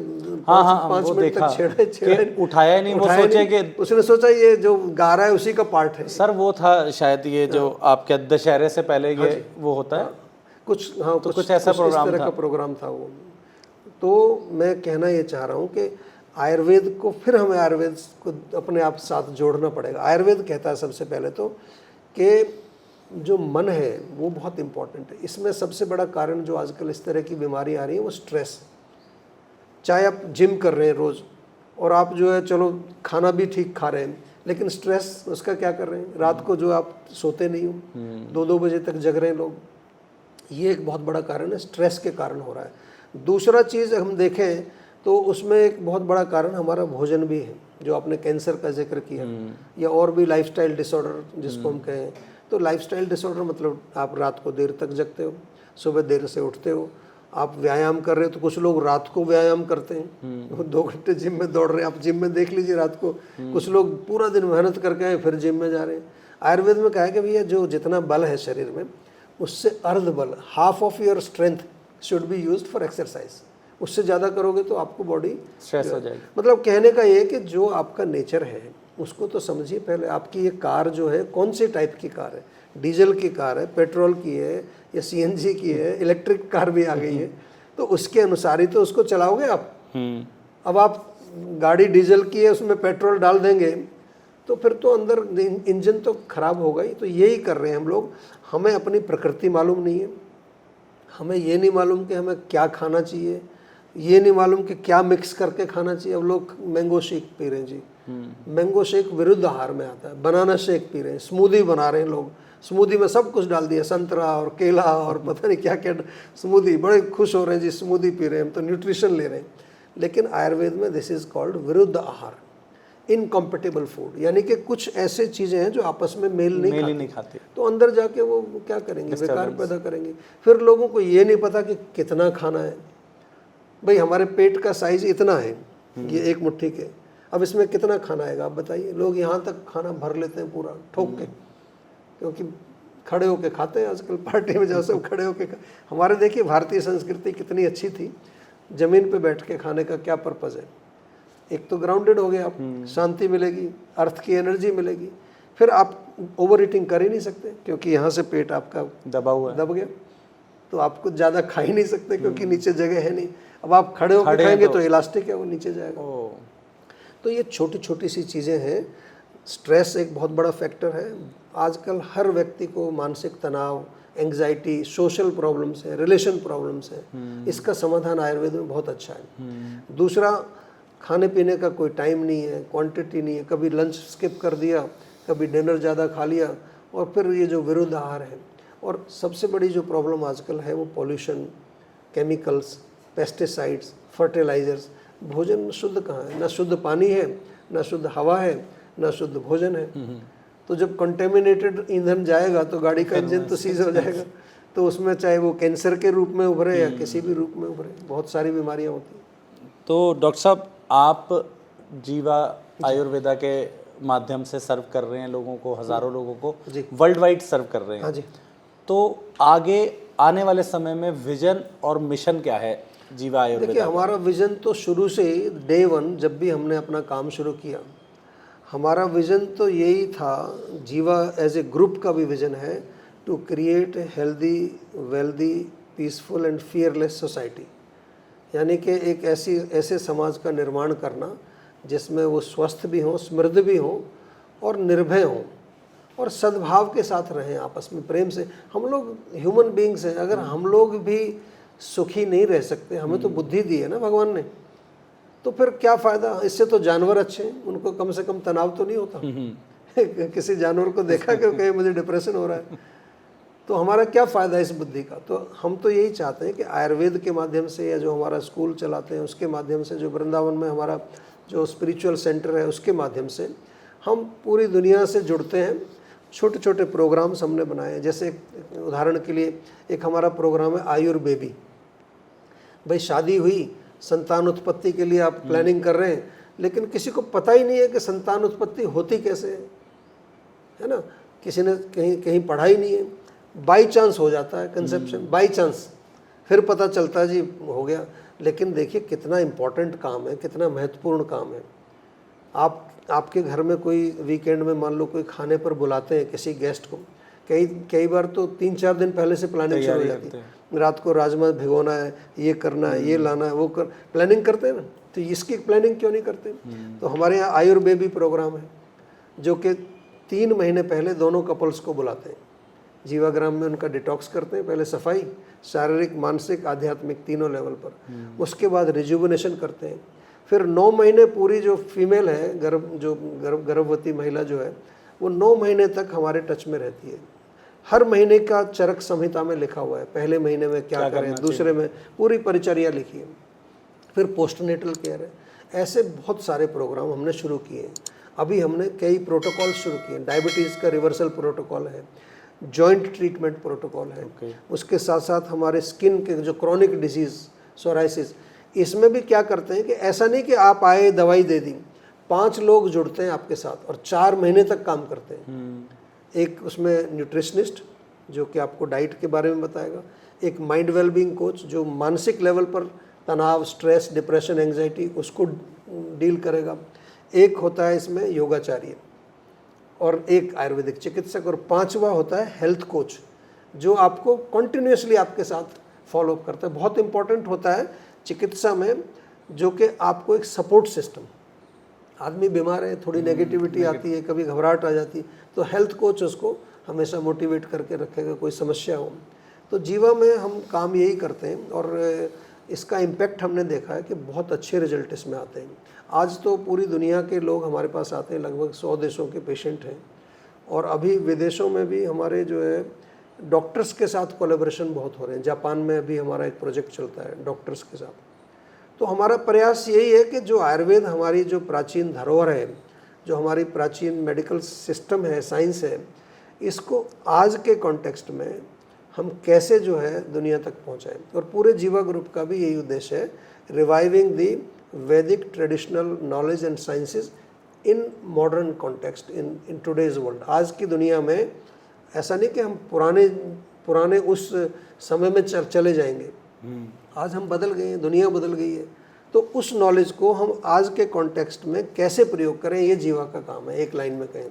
Speaker 1: 5 मिनट तक छेड़े
Speaker 2: उठाया नहीं, वो सोचे कि
Speaker 1: उसने सोचा ये जो गा रहा है उसी का पार्ट है।
Speaker 2: सर वो था शायद ये जो आपके दशहरे से पहले ये वो होता है
Speaker 1: कुछ, हाँ
Speaker 2: तो कुछ ऐसा
Speaker 1: इस तरह का प्रोग्राम था वो। तो मैं कहना ये चाह रहा हूँ कि आयुर्वेद को फिर हमें आयुर्वेद को अपने आप साथ जोड़ना पड़ेगा। आयुर्वेद कहता है सबसे पहले तो कि जो मन है वो बहुत इम्पोर्टेंट है। इसमें सबसे बड़ा कारण जो आजकल इस तरह की बीमारी आ रही है वो स्ट्रेस। चाहे आप जिम कर रहे हैं रोज़ और आप जो है चलो खाना भी ठीक खा रहे हैं, लेकिन स्ट्रेस उसका क्या कर रहे हैं, रात को जो आप सोते नहीं हो, 2-2 बजे तक जग रहे हैं लोग, ये एक बहुत बड़ा कारण है, स्ट्रेस के कारण हो रहा है। दूसरा चीज़ हम देखें तो उसमें एक बहुत बड़ा कारण हमारा भोजन भी है, जो आपने कैंसर का जिक्र किया, या और भी लाइफस्टाइल डिसऑर्डर जिसको हम कहें। तो लाइफस्टाइल डिसऑर्डर मतलब आप रात को देर तक जगते हो, सुबह देर से उठते हो, आप व्यायाम कर रहे हो, तो कुछ लोग रात को व्यायाम करते हैं, वो 2 घंटे जिम में दौड़ रहे हैं। आप जिम में देख लीजिए रात को कुछ लोग पूरा दिन मेहनत करके आए फिर जिम में जा रहे हैं। आयुर्वेद में कहा है कि भैया जो जितना बल है शरीर में उससे अर्ध बल, half of your strength should be used for exercise. उससे ज़्यादा करोगे तो आपको बॉडी
Speaker 2: स्ट्रेस हो जाएगी।
Speaker 1: मतलब कहने का ये कि जो आपका नेचर है उसको तो समझिए पहले। आपकी ये कार जो है कौन सी टाइप की कार है, डीजल की कार है, पेट्रोल की है, या सीएनजी की है, इलेक्ट्रिक कार भी आ गई है, तो उसके अनुसार ही तो उसको चलाओगे आप। अब आप गाड़ी डीजल की है उसमें पेट्रोल डाल देंगे तो फिर तो अंदर इंजन तो खराब होगा ही। तो यही कर रहे हैं हम लोग। हमें अपनी प्रकृति मालूम नहीं है, हमें ये नहीं मालूम कि हमें क्या खाना चाहिए, ये नहीं मालूम कि क्या मिक्स करके खाना चाहिए। अब लोग मैंगो शेक पी रहे हैं जी, मैंगो शेक विरुद्ध आहार में आता है। बनाना शेक पी रहे हैं, स्मूदी बना रहे हैं लोग, स्मूदी में सब कुछ डाल दिया, संतरा और केला और पता नहीं क्या क्या स्मूदी, बड़े खुश हो रहे हैं जी स्मूदी पी रहे हैं, हम तो न्यूट्रिशन ले रहे हैं। लेकिन आयुर्वेद में दिस इज़ कॉल्ड विरुद्ध आहार, इनकम्पेटेबल फूड, यानी कि कुछ ऐसे चीज़ें हैं जो आपस में मेल नहीं खाती। तो अंदर जाके वो क्या करेंगे, विकार पैदा करेंगे। फिर लोगों को ये नहीं पता कि कितना खाना है। भाई हमारे पेट का साइज इतना है, ये एक मुट्ठी के, अब इसमें कितना खाना आएगा आप बताइए। लोग यहाँ तक खाना भर लेते हैं पूरा ठोक के, क्योंकि खड़े होके खाते हैं आजकल। पार्टी में जाओ सब खड़े होके हमारे देखिए भारतीय संस्कृति कितनी अच्छी थी। ज़मीन पे बैठ के खाने का क्या पर्पज़ है, एक तो ग्राउंडेड हो गए आप, शांति मिलेगी, अर्थ की एनर्जी मिलेगी। फिर आप ओवर ईटिंग कर ही नहीं सकते क्योंकि यहाँ से पेट आपका दब गया, तो आप कुछ ज़्यादा खा ही नहीं सकते क्योंकि नीचे जगह है नहीं। अब आप खड़े होकर खाएंगे तो इलास्टिक है वो नीचे जाएगा। तो ये छोटी छोटी सी चीज़ें हैं। स्ट्रेस एक बहुत बड़ा फैक्टर है। आजकल हर व्यक्ति को मानसिक तनाव, एंग्जाइटी, सोशल प्रॉब्लम्स है, रिलेशन प्रॉब्लम्स है। इसका समाधान आयुर्वेद में बहुत अच्छा है। दूसरा, खाने पीने का कोई टाइम नहीं है, क्वांटिटी नहीं है, कभी लंच स्किप कर दिया, कभी डिनर ज़्यादा खा लिया, और फिर ये जो विरुद्ध आहार है। और सबसे बड़ी जो प्रॉब्लम आजकल है वो पॉल्यूशन, केमिकल्स, पेस्टिसाइड्स, फर्टिलाइजर्स। भोजन शुद्ध कहाँ है, ना शुद्ध पानी है, ना शुद्ध हवा है, ना शुद्ध भोजन है। तो जब कंटेमिनेटेड ईंधन जाएगा तो गाड़ी का इंजन तो सीज हो जाएगा, तो उसमें चाहे वो कैंसर के रूप में उभरे या किसी भी रूप में उभरे, बहुत सारी बीमारियां होती हैं।
Speaker 2: तो डॉक्टर साहब, आप जीवा आयुर्वेदा के माध्यम से सर्व कर रहे हैं लोगों को, हज़ारों लोगों को वर्ल्ड वाइड सर्व कर रहे हैं।
Speaker 1: हाँ जी।
Speaker 2: तो आगे आने वाले समय में विजन और मिशन क्या है जीवा आयुर्वेदा?
Speaker 1: देखिए, हमारा विजन तो शुरू से ही डे 1 जब भी हमने अपना काम शुरू किया, हमारा विज़न तो यही था। जीवा एज ए ग्रुप का भी विज़न है, to create a healthy, wealthy, peaceful and fearless society. यानी कि एक ऐसे समाज का निर्माण करना जिसमें वो स्वस्थ भी हों, समृद्ध भी हों और निर्भय हों और सद्भाव के साथ रहें, आपस में प्रेम से। हम लोग ह्यूमन बीइंग्स हैं, अगर हम लोग भी सुखी नहीं रह सकते, हमें तो बुद्धि दी है ना भगवान ने, तो फिर क्या फ़ायदा। इससे तो जानवर अच्छे हैं, उनको कम से कम तनाव तो नहीं होता। किसी जानवर को देखा कि कहीं मुझे डिप्रेशन हो रहा है, तो हमारा क्या फ़ायदा इस बुद्धि का। तो हम तो यही चाहते हैं कि आयुर्वेद के माध्यम से, या जो हमारा स्कूल चलाते हैं उसके माध्यम से, जो वृंदावन में हमारा जो स्पिरिचुअल सेंटर है उसके माध्यम से हम पूरी दुनिया से जुड़ते हैं। छोटे छोटे प्रोग्राम्स हमने बनाए हैं। जैसे उदाहरण के लिए एक हमारा प्रोग्राम है आयुर्बेबी। भाई शादी हुई, संतान उत्पत्ति के लिए आप प्लानिंग कर रहे हैं, लेकिन किसी को पता ही नहीं है कि संतान उत्पत्ति होती कैसे है ना। किसी ने कहीं पढ़ा ही नहीं है, बाई चांस हो जाता है कंसेप्शन, बाई चांस, फिर पता चलता है जी हो गया। लेकिन देखिए कितना इम्पोर्टेंट काम है, कितना महत्वपूर्ण काम है। आपके घर में कोई वीकेंड में मान लो कोई खाने पर बुलाते हैं किसी गेस्ट को, कई बार तो 3-4 दिन पहले से प्लानिंग शुरू हो जाती है। रात को राजमा भिगोना है, ये करना है, ये लाना है, वो कर प्लानिंग करते हैं ना। तो इसकी प्लानिंग क्यों नहीं करते? तो हमारे यहाँ आयुर्बेबी प्रोग्राम है जो कि 3 महीने पहले दोनों कपल्स को बुलाते हैं। जीवाग्राम में उनका डिटॉक्स करते हैं, पहले सफाई, शारीरिक, मानसिक, आध्यात्मिक तीनों लेवल पर। उसके बाद रिजुविनेशन करते हैं। फिर 9 महीने पूरी जो फीमेल है, गर्भवती महिला जो है, वो 9 महीने तक हमारे टच में रहती है। हर महीने का चरक संहिता में लिखा हुआ है, पहले महीने में क्या करें, दूसरे में पूरी परिचर्या लिखी है। फिर पोस्टनेटल केयर है। ऐसे बहुत सारे प्रोग्राम हमने शुरू किए हैं। अभी हमने कई प्रोटोकॉल शुरू किए हैं। डायबिटीज़ का रिवर्सल प्रोटोकॉल है, जॉइंट ट्रीटमेंट प्रोटोकॉल है। उसके साथ साथ हमारे स्किन के जो क्रॉनिक डिजीज़ सोराइसिस, इसमें भी क्या करते हैं कि ऐसा नहीं कि आप आए दवाई दे दी, 5 लोग जुड़ते हैं आपके साथ और 4 महीने तक काम करते हैं। एक उसमें न्यूट्रिशनिस्ट जो कि आपको डाइट के बारे में बताएगा, एक माइंड वेलबींग कोच जो मानसिक लेवल पर तनाव, स्ट्रेस, डिप्रेशन, एंग्जाइटी उसको डील करेगा, एक होता है इसमें योगाचार्य और एक आयुर्वेदिक चिकित्सक, और 5वां होता है हेल्थ कोच जो आपको कंटिन्यूसली आपके साथ फॉलो अप करता है। बहुत इंपॉर्टेंट होता है चिकित्सा में, जो कि आपको एक सपोर्ट सिस्टम, आदमी बीमार है, थोड़ी नेगेटिविटी आती है, कभी घबराहट आ जाती है, तो हेल्थ कोच उसको हमेशा मोटिवेट करके रखेगा, कोई समस्या हो। तो जीवा में हम काम यही करते हैं और इसका इम्पैक्ट हमने देखा है कि बहुत अच्छे रिजल्ट इसमें आते हैं। आज तो पूरी दुनिया के लोग हमारे पास आते हैं, लगभग 100 देशों के पेशेंट हैं, और अभी विदेशों में भी हमारे जो है डॉक्टर्स के साथ कोलैबोरेशन बहुत हो रहे हैं। जापान में अभी हमारा एक प्रोजेक्ट चलता है डॉक्टर्स के साथ। तो हमारा प्रयास यही है कि जो आयुर्वेद हमारी जो प्राचीन धरोहर है, जो हमारी प्राचीन मेडिकल सिस्टम है, साइंस है, इसको आज के कॉन्टेक्स्ट में हम कैसे जो है दुनिया तक पहुंचाएं। और पूरे जीवा ग्रुप का भी यही उद्देश्य है, रिवाइविंग दी वैदिक traditional knowledge and sciences in modern context in today's world. आज की दुनिया में ऐसा नहीं कि हम पुराने उस समय में चले जाएंगे। आज हम बदल गए हैं, दुनिया बदल गई है, तो उस नॉलेज को हम आज के कॉन्टेक्स्ट में कैसे प्रयोग करें, ये जीवा का काम है, एक लाइन में कहें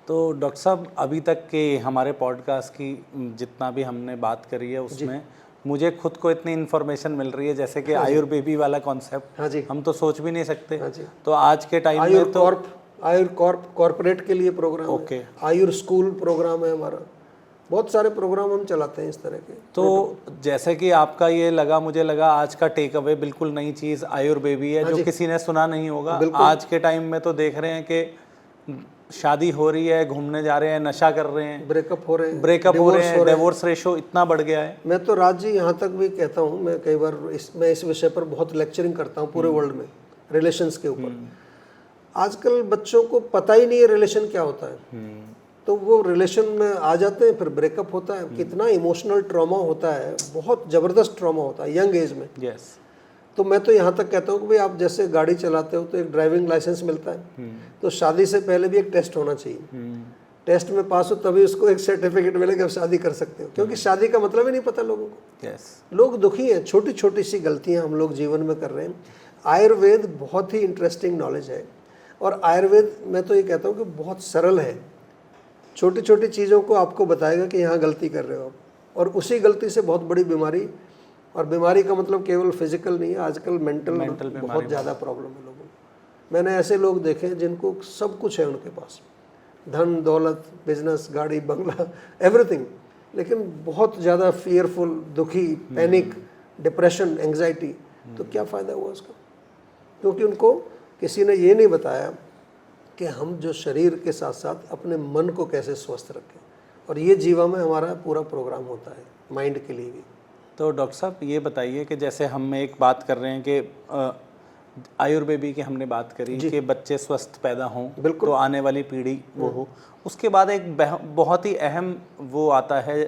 Speaker 2: तो। डॉक्टर साहब, अभी तक के हमारे पॉडकास्ट की जितना भी हमने बात करी है उसमें मुझे खुद को इतनी इन्फॉर्मेशन मिल रही है, जैसे कि आयुर्बेबी वाला कॉन्सेप्ट हम तो सोच भी नहीं सकते। तो आज के टाइम में तो
Speaker 1: कॉर्पोरेट के लिए प्रोग्राम है, आयुर स्कूल प्रोग्राम है हमारा, बहुत सारे प्रोग्राम हम चलाते हैं इस तरह के।
Speaker 2: तो जैसे कि आपका ये लगा, मुझे लगा आज का टेक अवे बिल्कुल नई चीज़ आयुर्बेबी है, जो किसी ने सुना नहीं होगा। आज के टाइम में तो देख रहे हैं कि शादी हो रही है, घूमने जा रहे हैं, नशा कर रहे हैं, ब्रेकअप हो रहे हैं, डिवोर्स रेशो इतना बढ़ गया है।
Speaker 1: मैं तो राज जी यहाँ तक भी कहता हूँ, मैं कई बार मैं इस विषय पर बहुत लेक्चरिंग करता हूँ पूरे वर्ल्ड में, रिलेशंस के ऊपर। आजकल बच्चों को पता ही नहीं है रिलेशन क्या होता है, तो वो रिलेशन में आ जाते हैं, फिर ब्रेकअप होता है। कितना इमोशनल ट्रॉमा होता है, बहुत ज़बरदस्त ट्रॉमा होता है यंग एज में। तो मैं तो यहाँ तक कहता हूँ कि भाई आप जैसे गाड़ी चलाते हो तो एक ड्राइविंग लाइसेंस मिलता है, तो शादी से पहले भी एक टेस्ट होना चाहिए। टेस्ट में पास हो तभी उसको एक सर्टिफिकेट मिलेगा, आप शादी कर सकते हो, क्योंकि शादी का मतलब ही नहीं पता लोगों को। लोग दुखी हैं, छोटी छोटी सी गलतियाँ हम लोग जीवन में कर रहे हैं। आयुर्वेद बहुत ही इंटरेस्टिंग नॉलेज है, और आयुर्वेद मैं तो ये कहता हूँ कि बहुत सरल है, छोटी छोटी चीज़ों को आपको बताएगा कि यहाँ गलती कर रहे हो आप, और उसी गलती से बहुत बड़ी बीमारी, और बीमारी का मतलब केवल फिजिकल नहीं है, आजकल मेंटल बहुत ज़्यादा प्रॉब्लम है लोगों को। मैंने ऐसे लोग देखे हैं जिनको सब कुछ है उनके पास, धन दौलत, बिजनेस, गाड़ी, बंगला, एवरीथिंग, लेकिन बहुत ज़्यादा फियरफुल, दुखी, पैनिक, डिप्रेशन, एंग्जाइटी। तो क्या फ़ायदा हुआ उसका? क्योंकि उनको किसी ने ये नहीं बताया कि हम जो शरीर के साथ साथ अपने मन को कैसे स्वस्थ रखें, और ये जीवा में हमारा पूरा प्रोग्राम होता है माइंड के लिए भी।
Speaker 2: तो डॉक्टर साहब ये बताइए कि जैसे हम एक बात कर रहे हैं कि आयुर्वेदी की हमने बात करी कि बच्चे स्वस्थ पैदा हों, तो आने वाली पीढ़ी वो हो। उसके बाद एक बहुत ही अहम वो आता है,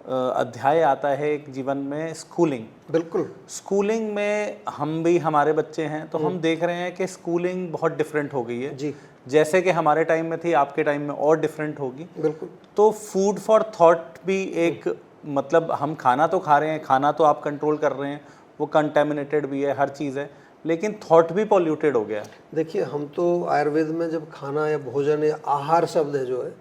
Speaker 2: अध्याय आता है एक जीवन में, स्कूलिंग।
Speaker 1: बिल्कुल, स्कूलिंग
Speaker 2: में हम भी, हमारे बच्चे हैं तो हम देख रहे हैं कि स्कूलिंग बहुत डिफरेंट हो गई है
Speaker 1: जी।
Speaker 2: जैसे कि हमारे टाइम में थी, आपके टाइम में और डिफरेंट होगी।
Speaker 1: बिल्कुल।
Speaker 2: तो फूड फॉर थॉट भी एक मतलब, हम खाना तो खा रहे हैं, खाना तो आप कंट्रोल कर रहे हैं, वो कंटेमिनेटेड भी है, हर चीज़ है, लेकिन थॉट भी पॉल्यूटेड हो गया है।
Speaker 1: देखिए, हम तो आयुर्वेद में जब खाना या भोजन या आहार शब्द है जो है,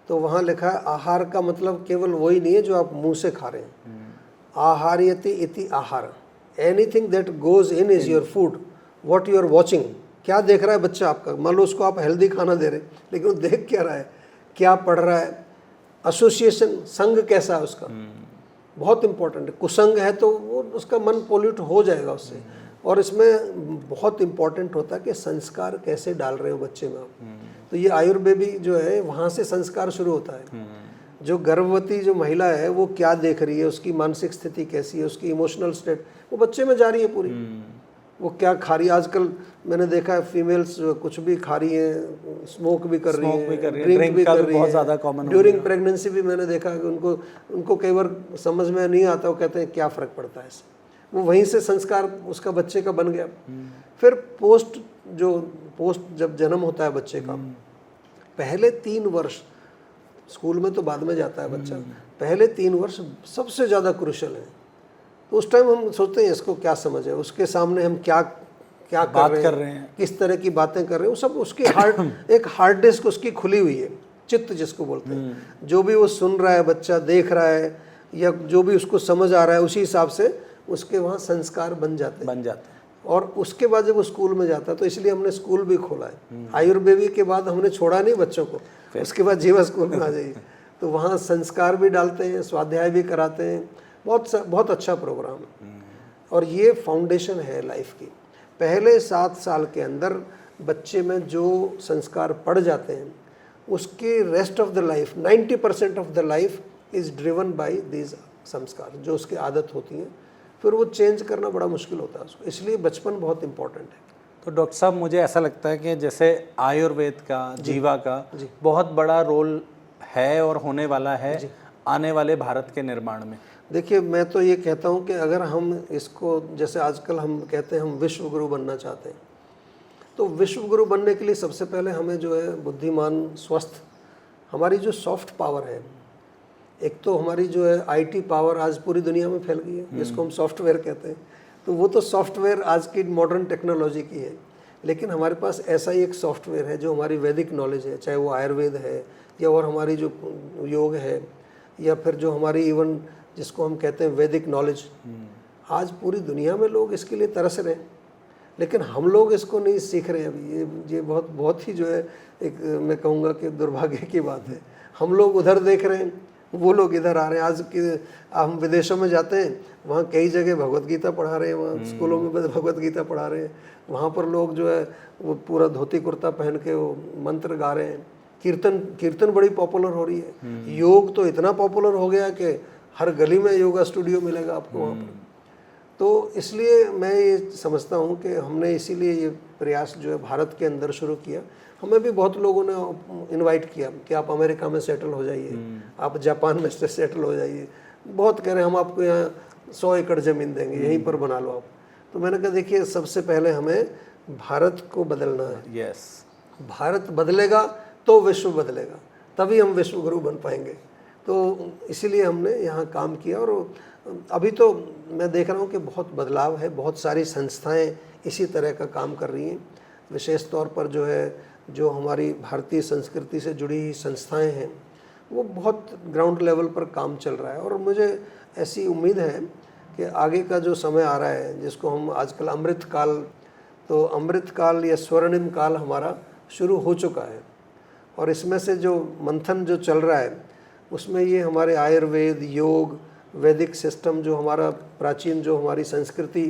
Speaker 1: तो वहाँ लिखा है आहार का मतलब केवल वही नहीं है जो आप मुंह से खा रहे हैं। आहार्यति इति आहार, anything that goes in is your food, what you are watching. क्या देख रहा है बच्चा आपका? मान लो उसको आप हेल्दी खाना दे रहे हैं, लेकिन वो देख क्या रहा है, क्या पढ़ रहा है, एसोसिएशन, संग कैसा है उसका, बहुत इंपॉर्टेंट है। कुसंग है तो वो उसका मन पोल्यूट हो जाएगा उससे। और इसमें बहुत इंपॉर्टेंट होता है कि संस्कार कैसे डाल रहे हो बच्चे में आप। तो ये आयुर्वेदी जो है वहाँ से संस्कार शुरू होता है। जो गर्भवती जो महिला है वो क्या देख रही है, उसकी मानसिक स्थिति कैसी है, उसकी इमोशनल स्टेट वो बच्चे में जा रही है पूरी। वो क्या खा रही है, आजकल मैंने देखा है फीमेल्स कुछ भी खा रही हैं, स्मोक भी कर रही हैं, ड्रिंक भी कर रही हैं। ड्यूरिंग प्रेगनेंसी भी मैंने देखा कि उनको कई बार समझ में नहीं आता, वो कहते हैं क्या फ़र्क पड़ता है इससे। वो वहीं से संस्कार उसका बच्चे का बन गया। फिर पोस्ट जब जन्म होता है बच्चे का, पहले 3 वर्ष, स्कूल में तो बाद में जाता है बच्चा, पहले 3 वर्ष सबसे ज़्यादा क्रूशल है। तो उस टाइम हम सोचते हैं इसको क्या समझ है, उसके सामने हम क्या कर रहे हैं, किस तरह की बातें कर रहे हैं, वो सब उसकी एक हार्ड डिस्क उसकी खुली हुई है, चित्त जिसको बोलते हैं। जो भी वो सुन रहा है बच्चा, देख रहा है, या जो भी उसको समझ आ रहा है, उसी हिसाब से उसके वहाँ संस्कार बन जाते हैं। और उसके बाद जब वो स्कूल में जाता है, तो इसलिए हमने स्कूल भी खोला है। आयुर्वेदी के बाद हमने छोड़ा नहीं बच्चों को, उसके बाद जीवा स्कूल में आ जाइए, तो वहाँ संस्कार भी डालते हैं, स्वाध्याय भी कराते हैं। बहुत अच्छा प्रोग्राम है। और ये फाउंडेशन है लाइफ की। पहले 7 साल के अंदर बच्चे में जो संस्कार पड़ जाते हैं, उसके rest of the life 90% of the life is driven by these संस्कार, जो उसकी आदत होती है। फिर वो चेंज करना बड़ा मुश्किल होता है उसको, इसलिए बचपन बहुत इंपॉर्टेंट है।
Speaker 2: तो डॉक्टर साहब, मुझे ऐसा लगता है कि जैसे आयुर्वेद का, जीवा का बहुत बड़ा रोल है और होने वाला है आने वाले भारत के निर्माण में।
Speaker 1: देखिए, मैं तो ये कहता हूँ कि अगर हम इसको, जैसे आजकल हम कहते हैं हम विश्व गुरु बनना चाहते हैं, तो विश्व गुरु बनने के लिए सबसे पहले हमें जो है बुद्धिमान, स्वस्थ, हमारी जो सॉफ्ट पावर है, एक तो हमारी जो है आईटी पावर आज पूरी दुनिया में फैल गई है, जिसको हम सॉफ्टवेयर कहते हैं। तो वो तो सॉफ्टवेयर आज की मॉडर्न टेक्नोलॉजी की है, लेकिन हमारे पास ऐसा ही एक सॉफ्टवेयर है जो हमारी वैदिक नॉलेज है, चाहे वो आयुर्वेद है या और हमारी जो योग है, या फिर जो हमारी इवन जिसको हम कहते हैं वैदिक नॉलेज। आज पूरी दुनिया में लोग इसके लिए तरस रहे हैं, लेकिन हम लोग इसको नहीं सीख रहे अभी। ये बहुत ही जो है एक, मैं कहूँगा कि दुर्भाग्य की बात है। हम लोग उधर देख रहे हैं, वो लोग इधर आ रहे हैं। आज की हम विदेशों में जाते हैं, वहाँ कई जगह भगवत गीता पढ़ा रहे हैं, वहाँ स्कूलों में भगवत गीता पढ़ा रहे हैं। वहाँ पर लोग जो है वो पूरा धोती कुर्ता पहन के वो मंत्र गा रहे हैं। कीर्तन बड़ी पॉपुलर हो रही है। योग तो इतना पॉपुलर हो गया कि हर गली में योगा स्टूडियो मिलेगा आपको वहाँ पर। तो इसलिए मैं ये समझता हूँ कि हमने इसीलिए ये प्रयास जो है भारत के अंदर शुरू किया। हमें भी बहुत लोगों ने इनवाइट किया कि आप अमेरिका में सेटल हो जाइए, आप जापान में सेटल हो जाइए। बहुत कह रहे हैं हम आपको यहाँ 100 एकड़ ज़मीन देंगे, यहीं पर बना लो आप। तो मैंने कहा देखिए, सबसे पहले हमें भारत को बदलना है। भारत बदलेगा तो विश्व बदलेगा, तभी हम विश्व गुरु बन पाएंगे। तो इसीलिए हमने यहाँ काम किया। और अभी तो मैं देख रहा हूँ कि बहुत बदलाव है, बहुत सारी संस्थाएं इसी तरह का काम कर रही हैं। विशेष तौर पर जो हमारी भारतीय संस्कृति से जुड़ी संस्थाएं हैं, वो बहुत ग्राउंड लेवल पर काम चल रहा है। और मुझे ऐसी उम्मीद है कि आगे का जो समय आ रहा है, जिसको हम आजकल अमृत काल, तो अमृत काल या स्वर्णिम काल हमारा शुरू हो चुका है। और इसमें से जो मंथन जो चल रहा है, उसमें ये हमारे आयुर्वेद, योग, वैदिक सिस्टम, जो हमारा प्राचीन जो हमारी संस्कृति,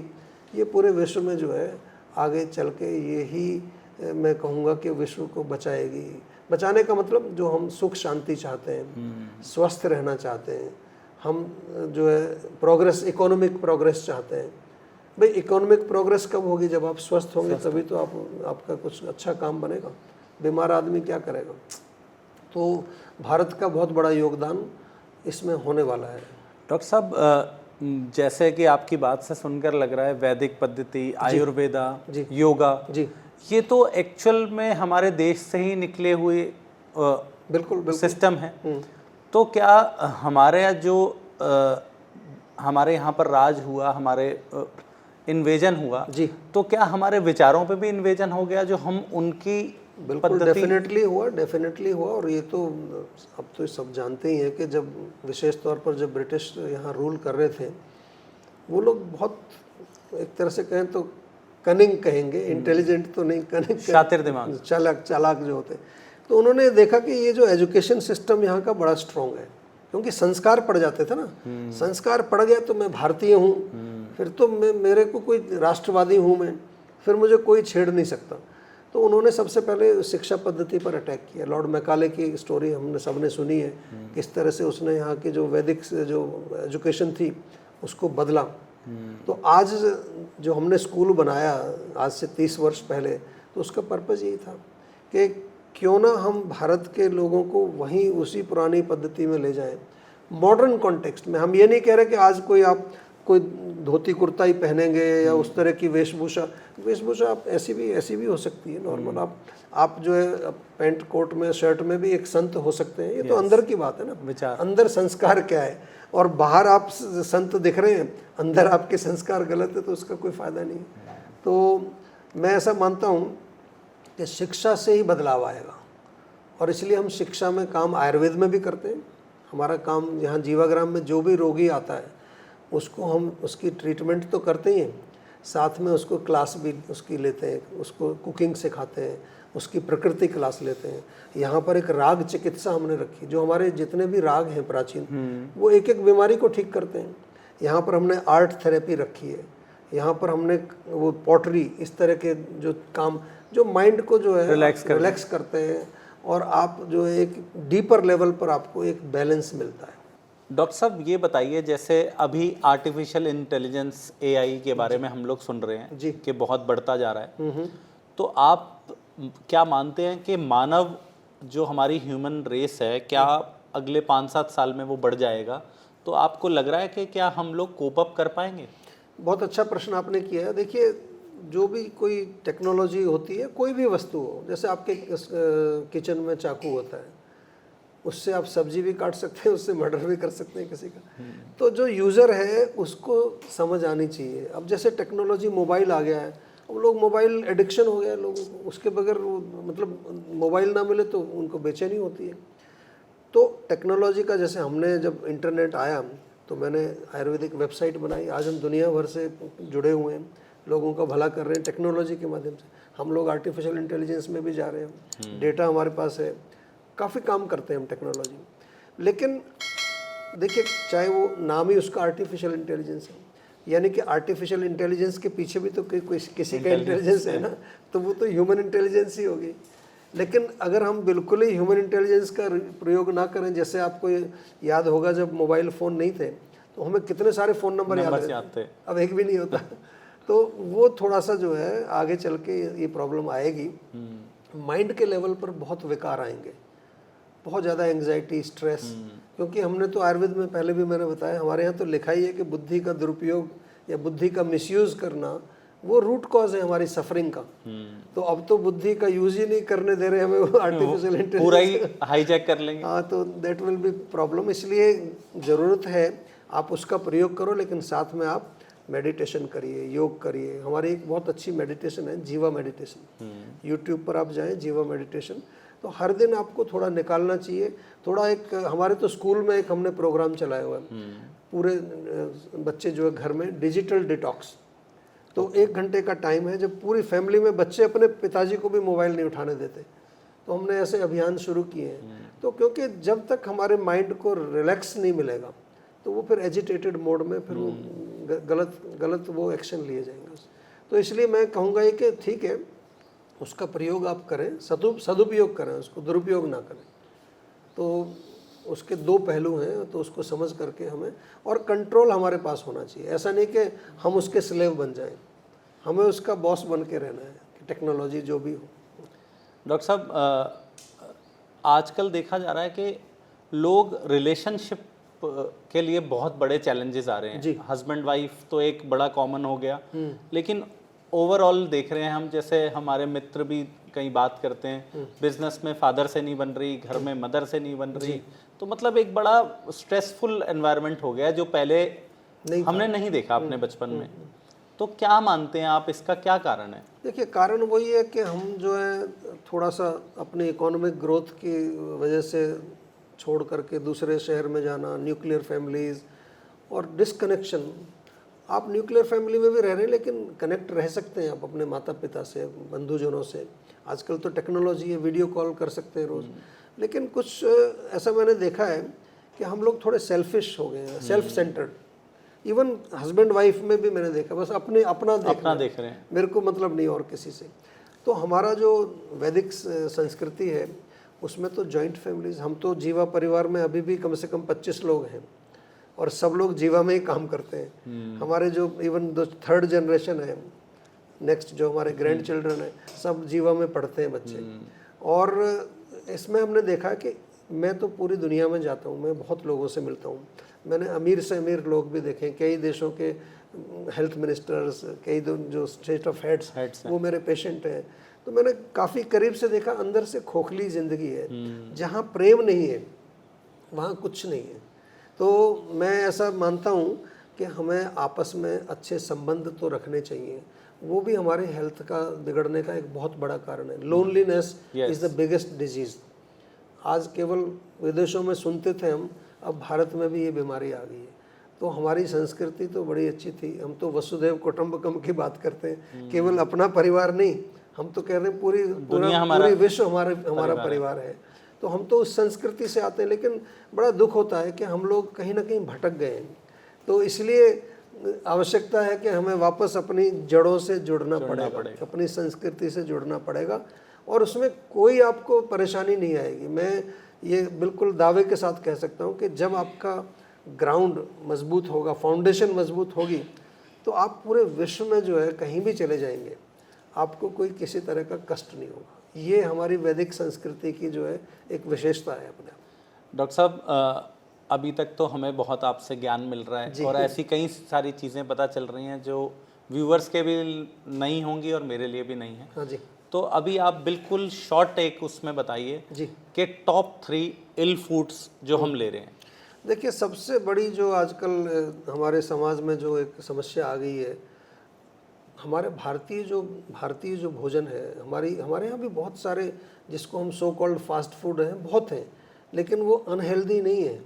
Speaker 1: ये पूरे विश्व में जो है आगे चल के ये ही मैं कहूँगा कि विश्व को बचाएगी। बचाने का मतलब जो हम सुख शांति चाहते हैं, स्वस्थ रहना चाहते हैं, हम जो है प्रोग्रेस, इकोनॉमिक प्रोग्रेस चाहते हैं। भाई इकोनॉमिक प्रोग्रेस कब होगी? जब आप स्वस्थ होंगे, तभी तो आपका कुछ अच्छा काम बनेगा। बीमार आदमी क्या करेगा? तो भारत का बहुत बड़ा योगदान इसमें होने वाला है।
Speaker 2: डॉक्टर साहब, जैसे कि आपकी बात से सुनकर लग रहा है वैदिक पद्धति, आयुर्वेदा, योगा, ये तो एक्चुअल में हमारे देश से ही निकले हुए
Speaker 1: बिल्कुल
Speaker 2: सिस्टम है। तो क्या हमारे जो हमारे यहाँ पर राज हुआ, हमारे इन्वेजन हुआ, तो क्या हमारे विचारों पे भी इन्वेजन हो गया, जो हम उनकी
Speaker 1: बिल्कुल डेफिनेटली हुआ। और ये तो अब तो सब जानते ही हैं कि जब विशेष तौर पर जब ब्रिटिश यहाँ रूल कर रहे थे, वो लोग बहुत एक तरह से कहें तो कनिंग कहेंगे, इंटेलिजेंट तो नहीं, कनिंग,
Speaker 2: शातिर दिमाग,
Speaker 1: चालाक जो होते। तो उन्होंने देखा कि ये जो एजुकेशन सिस्टम यहाँ का बड़ा स्ट्रॉन्ग है, क्योंकि संस्कार पड़ जाते थे ना। संस्कार पड़ गया तो मैं भारतीय हूँ, फिर तो मेरे को कोई राष्ट्रवादी हूँ मैं, फिर मुझे कोई छेड़ नहीं सकता। तो उन्होंने सबसे पहले शिक्षा पद्धति पर अटैक किया। लॉर्ड मैकाले की स्टोरी हमने सबने सुनी है, किस तरह से उसने यहाँ की जो वैदिक जो एजुकेशन थी उसको बदला। तो आज जो हमने स्कूल बनाया आज से 30 वर्ष पहले, तो उसका पर्पज़ यही था कि क्यों ना हम भारत के लोगों को वहीं उसी पुरानी पद्धति में ले जाएं, मॉडर्न कॉन्टेक्स्ट में। हम ये नहीं कह रहे कि आज कोई धोती कुर्ता ही पहनेंगे या उस तरह की वेशभूषा आप ऐसी भी हो सकती है नॉर्मल। आप जो है पैंट कोट में शर्ट में भी एक संत हो सकते हैं। ये तो अंदर की बात है ना, विचार, अंदर संस्कार क्या है। और बाहर आप संत दिख रहे हैं, अंदर आपके संस्कार गलत है, तो उसका कोई फ़ायदा नहीं। तो मैं ऐसा मानता हूँ कि शिक्षा से ही बदलाव आएगा, और इसलिए हम शिक्षा में काम आयुर्वेद में भी करते हैं। हमारा काम यहाँ जीवाग्राम में जो भी रोगी आता है उसको हम उसकी ट्रीटमेंट तो करते ही हैं, साथ में उसको क्लास भी उसकी लेते हैं, उसको कुकिंग सिखाते हैं, उसकी प्रकृति क्लास लेते हैं। यहाँ पर एक राग चिकित्सा हमने रखी, जो हमारे जितने भी राग हैं प्राचीन, वो एक एक बीमारी को ठीक करते हैं। यहाँ पर हमने आर्ट थेरेपी रखी है, यहाँ पर हमने वो पॉटरी, इस तरह के जो काम जो माइंड को जो है रिलैक्स करते हैं, और आप जो है एक डीपर लेवल पर आपको एक बैलेंस मिलता है।
Speaker 2: डॉक्टर साहब ये बताइए, जैसे अभी आर्टिफिशियल इंटेलिजेंस AI के बारे में हम लोग सुन रहे हैं जी कि बहुत बढ़ता जा रहा है, तो आप क्या मानते हैं कि मानव जो हमारी ह्यूमन रेस है, क्या अगले 5-7 साल में वो बढ़ जाएगा? तो आपको लग रहा है कि क्या हम लोग कोप अप कर पाएंगे?
Speaker 1: बहुत अच्छा प्रश्न आपने किया है। देखिए, जो भी कोई टेक्नोलॉजी होती है, कोई भी वस्तु हो, जैसे आपके किचन में चाकू होता है, उससे आप सब्जी भी काट सकते हैं, उससे मर्डर भी कर सकते हैं किसी का। तो जो यूज़र है उसको समझ आनी चाहिए। अब जैसे टेक्नोलॉजी, मोबाइल आ गया है, अब लोग मोबाइल एडिक्शन हो गया है लोगों को, उसके बगैर मतलब मोबाइल ना मिले तो उनको बेचैनी होती है। तो टेक्नोलॉजी का, जैसे हमने जब इंटरनेट आया तो मैंने आयुर्वेदिक वेबसाइट बनाई, आज हम दुनिया भर से जुड़े हुए हैं, लोगों का भला कर रहे हैं टेक्नोलॉजी के माध्यम से। हम लोग आर्टिफिशियल इंटेलिजेंस में भी जा रहे हैं, डेटा हमारे पास है, काफ़ी काम करते हैं हम टेक्नोलॉजी में। लेकिन देखिए, चाहे वो नाम ही उसका आर्टिफिशियल इंटेलिजेंस है, यानी कि आर्टिफिशियल इंटेलिजेंस के पीछे भी तो किसी का इंटेलिजेंस है ना, तो वो तो ह्यूमन इंटेलिजेंस ही होगी। लेकिन अगर हम बिल्कुल ही ह्यूमन इंटेलिजेंस का प्रयोग ना करें, जैसे आपको याद होगा जब मोबाइल फ़ोन नहीं थे तो हमें कितने सारे फ़ोन नंबर याद थे, अब एक भी नहीं होता। तो वो थोड़ा सा जो है आगे चल के ये प्रॉब्लम आएगी। माइंड के लेवल पर बहुत विकार आएंगे, बहुत ज़्यादा एंग्जाइटी, स्ट्रेस। क्योंकि हमने तो आयुर्वेद में पहले भी मैंने बताया, हमारे यहाँ तो लिखा ही है कि बुद्धि का दुरुपयोग या बुद्धि का मिसयूज़ करना वो रूट कॉज है हमारी सफरिंग का। तो अब तो बुद्धि का यूज ही नहीं करने दे रहे हमें, वो आर्टिफिशियल इंटेलिजेंस
Speaker 2: पूरा ही हाईजैक कर लेंगे।
Speaker 1: हाँ, तो दैट विल बी प्रॉब्लम। इसलिए ज़रूरत है आप उसका प्रयोग करो, लेकिन साथ में आप मेडिटेशन करिए, योग करिए। हमारी एक बहुत अच्छी मेडिटेशन है, जीवा मेडिटेशन। यूट्यूब पर आप जाएं, जीवा मेडिटेशन। तो हर दिन आपको थोड़ा निकालना चाहिए, थोड़ा एक हमारे तो स्कूल में एक हमने प्रोग्राम चलाया हुआ है, पूरे बच्चे जो है घर में डिजिटल डिटॉक्स। तो 1 घंटे का टाइम है, जब पूरी फैमिली में बच्चे अपने पिताजी को भी मोबाइल नहीं उठाने देते। तो हमने ऐसे अभियान शुरू किए हैं। तो क्योंकि जब तक हमारे माइंड को रिलैक्स नहीं मिलेगा तो वो फिर एजिटेटेड मोड में फिर वो गलत वो एक्शन लिए जाएंगे। तो इसलिए मैं कहूँगा ये कि ठीक है, उसका प्रयोग आप करें, सदुपयोग करें, उसको दुरुपयोग ना करें। तो उसके 2 पहलू हैं, तो उसको समझ करके हमें, और कंट्रोल हमारे पास होना चाहिए। ऐसा नहीं कि हम उसके स्लेव बन जाएं, हमें उसका बॉस बन के रहना है, कि टेक्नोलॉजी जो भी हो।
Speaker 2: डॉक्टर साहब, आजकल देखा जा रहा है कि लोग रिलेशनशिप के लिए बहुत बड़े चैलेंजेस आ रहे हैं। हस्बैंड वाइफ तो एक बड़ा कॉमन हो गया, लेकिन ओवरऑल देख रहे हैं हम, जैसे हमारे मित्र भी कई बात करते हैं, बिजनेस में फादर से नहीं बन रही, घर में मदर से नहीं बन रही। तो मतलब एक बड़ा स्ट्रेसफुल एनवायरनमेंट हो गया, जो पहले हमने नहीं देखा अपने बचपन में। तो क्या मानते हैं आप, इसका क्या कारण है?
Speaker 1: देखिए, कारण वही है कि हम जो है थोड़ा सा अपने इकोनॉमिक ग्रोथ की वजह से छोड़ करके दूसरे शहर में जाना, न्यूक्लियर फैमिलीज़ और डिसकनेक्शन। आप न्यूक्लियर फैमिली में भी रह रहे हैं लेकिन कनेक्ट रह सकते हैं आप अपने माता पिता से, बंधुजनों से। आजकल तो टेक्नोलॉजी है, वीडियो कॉल कर सकते हैं रोज़। लेकिन कुछ ऐसा मैंने देखा है कि हम लोग थोड़े सेल्फिश हो गए हैं, self centred. Even husband wife में भी मैंने देखा, बस अपना
Speaker 2: देख रहे हैं,
Speaker 1: मेरे को मतलब नहीं और किसी से। तो हमारा जो वैदिक संस्कृति है उसमें तो जॉइंट फैमिलीज, हम तो जीवा परिवार में अभी भी कम से कम 25 लोग हैं और सब लोग जीवा में ही काम करते हैं। हमारे जो इवन जो थर्ड जनरेशन है, नेक्स्ट जो हमारे ग्रैंड चिल्ड्रन है, सब जीवा में पढ़ते हैं बच्चे। और इसमें हमने देखा कि मैं तो पूरी दुनिया में जाता हूँ, मैं बहुत लोगों से मिलता हूँ। मैंने अमीर से अमीर लोग भी देखे, कई देशों के हेल्थ मिनिस्टर्स, कई जो स्टेट ऑफ हेड्स वो मेरे पेशेंट हैं। तो मैंने काफ़ी करीब से देखा, अंदर से खोखली ज़िंदगी है। जहाँ प्रेम नहीं है वहाँ कुछ नहीं है। तो मैं ऐसा मानता हूँ कि हमें आपस में अच्छे संबंध तो रखने चाहिए। वो भी हमारे हेल्थ का बिगड़ने का एक बहुत बड़ा कारण है। Loneliness is the biggest disease. आज केवल विदेशों में सुनते थे हम, अब भारत में भी ये बीमारी आ गई है। तो हमारी संस्कृति तो बड़ी अच्छी थी, हम तो वसुधैव कुटुंबकम की बात करते हैं, केवल अपना परिवार नहीं, हम तो कह रहे हैं पूरी विश्व हमारा परिवार है। तो हम तो उस संस्कृति से आते हैं, लेकिन बड़ा दुख होता है कि हम लोग कहीं ना कहीं भटक गए हैं। तो इसलिए आवश्यकता है कि हमें वापस अपनी जड़ों से जुड़ना पड़ेगा, अपनी संस्कृति से जुड़ना पड़ेगा, और उसमें कोई आपको परेशानी नहीं आएगी। मैं ये बिल्कुल दावे के साथ कह सकता हूँ कि जब आपका ग्राउंड मजबूत होगा, फाउंडेशन मजबूत होगी, तो आप पूरे विश्व में जो है कहीं भी चले जाएंगे, आपको कोई किसी तरह का कष्ट नहीं होगा। ये हमारी वैदिक संस्कृति की जो है एक विशेषता है अपने आप।
Speaker 2: डॉक्टर साहब, अभी तक तो हमें बहुत आपसे ज्ञान मिल रहा है और ऐसी कई सारी चीज़ें पता चल रही हैं जो व्यूअर्स के भी नहीं होंगी और मेरे लिए भी नहीं है।
Speaker 1: हाँ जी।
Speaker 2: तो अभी आप बिल्कुल शॉर्ट एक उसमें बताइए
Speaker 1: जी
Speaker 2: कि टॉप 3 इल फूड्स जो हम ले रहे हैं।
Speaker 1: देखिए, सबसे बड़ी जो आजकल हमारे समाज में जो एक समस्या आ गई है, हमारे भारतीय जो भोजन है, हमारे यहाँ भी बहुत सारे जिसको हम सो कॉल्ड फास्ट फूड हैं, बहुत हैं, लेकिन वो अनहेल्दी नहीं है।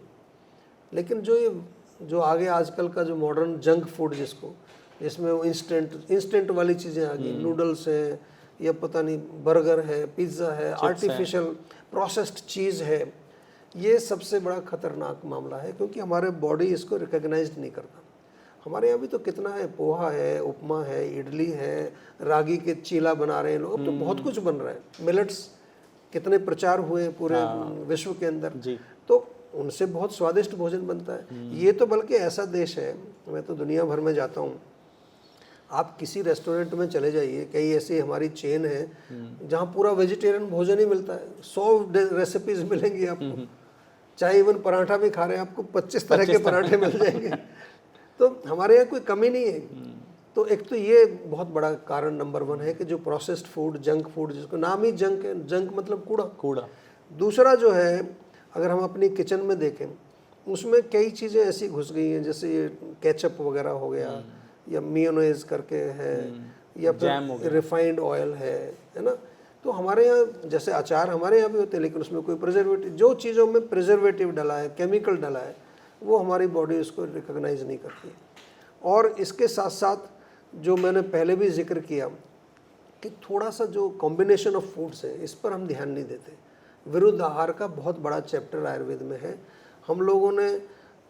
Speaker 1: लेकिन जो आगे आजकल का जो मॉडर्न जंक फूड जिसमें वो इंस्टेंट वाली चीज़ें आ गई, नूडल्स हैं या पता नहीं बर्गर है, पिज़्ज़ा है, आर्टिफिशियल प्रोसेस्ड चीज़ है, ये सबसे बड़ा खतरनाक मामला है, क्योंकि हमारे बॉडी इसको रिकॉग्नाइज नहीं करता। हमारे यहाँ भी तो कितना है, पोहा है, उपमा है, इडली है, रागी के चीला बना रहे हैं लोग, अब तो बहुत कुछ बन रहा है। मिलेट्स कितने प्रचार हुए पूरे विश्व के अंदर जी। तो उनसे बहुत स्वादिष्ट भोजन बनता है। ये तो बल्कि ऐसा देश है, मैं तो दुनिया भर में जाता हूँ, आप किसी रेस्टोरेंट में चले जाइए, कई ऐसी हमारी चेन है जहाँ पूरा वेजिटेरियन भोजन ही मिलता है, 100 रेसिपीज मिलेंगी आपको। चाहे इवन पराठा भी खा रहे हैं, आपको 25 तरह के पराठे मिल जाएंगे। तो हमारे यहाँ कोई कमी नहीं है। तो एक तो ये बहुत बड़ा कारण नंबर 1 है कि जो प्रोसेस्ड फूड, जंक फूड, जिसको नाम ही जंक है, जंक मतलब कूड़ा। दूसरा जो है, अगर हम अपनी किचन में देखें, उसमें कई चीज़ें ऐसी घुस गई हैं, जैसे ये केचप वगैरह हो गया, या मेयोनेज करके है, या फिर रिफाइंड ऑयल है ना। तो हमारे यहाँ जैसे अचार हमारे यहाँ भी होते हैं, लेकिन उसमें कोई प्रिजर्वेटिव, जो चीज़ों में प्रिजर्वेटिव डला है, केमिकल डला है, वो हमारी बॉडी उसको रिकॉग्नाइज नहीं करती है। और इसके साथ साथ जो मैंने पहले भी जिक्र किया कि थोड़ा सा जो कॉम्बिनेशन ऑफ फूड्स है, इस पर हम ध्यान नहीं देते। विरुद्ध आहार का बहुत बड़ा चैप्टर आयुर्वेद में है। हम लोगों ने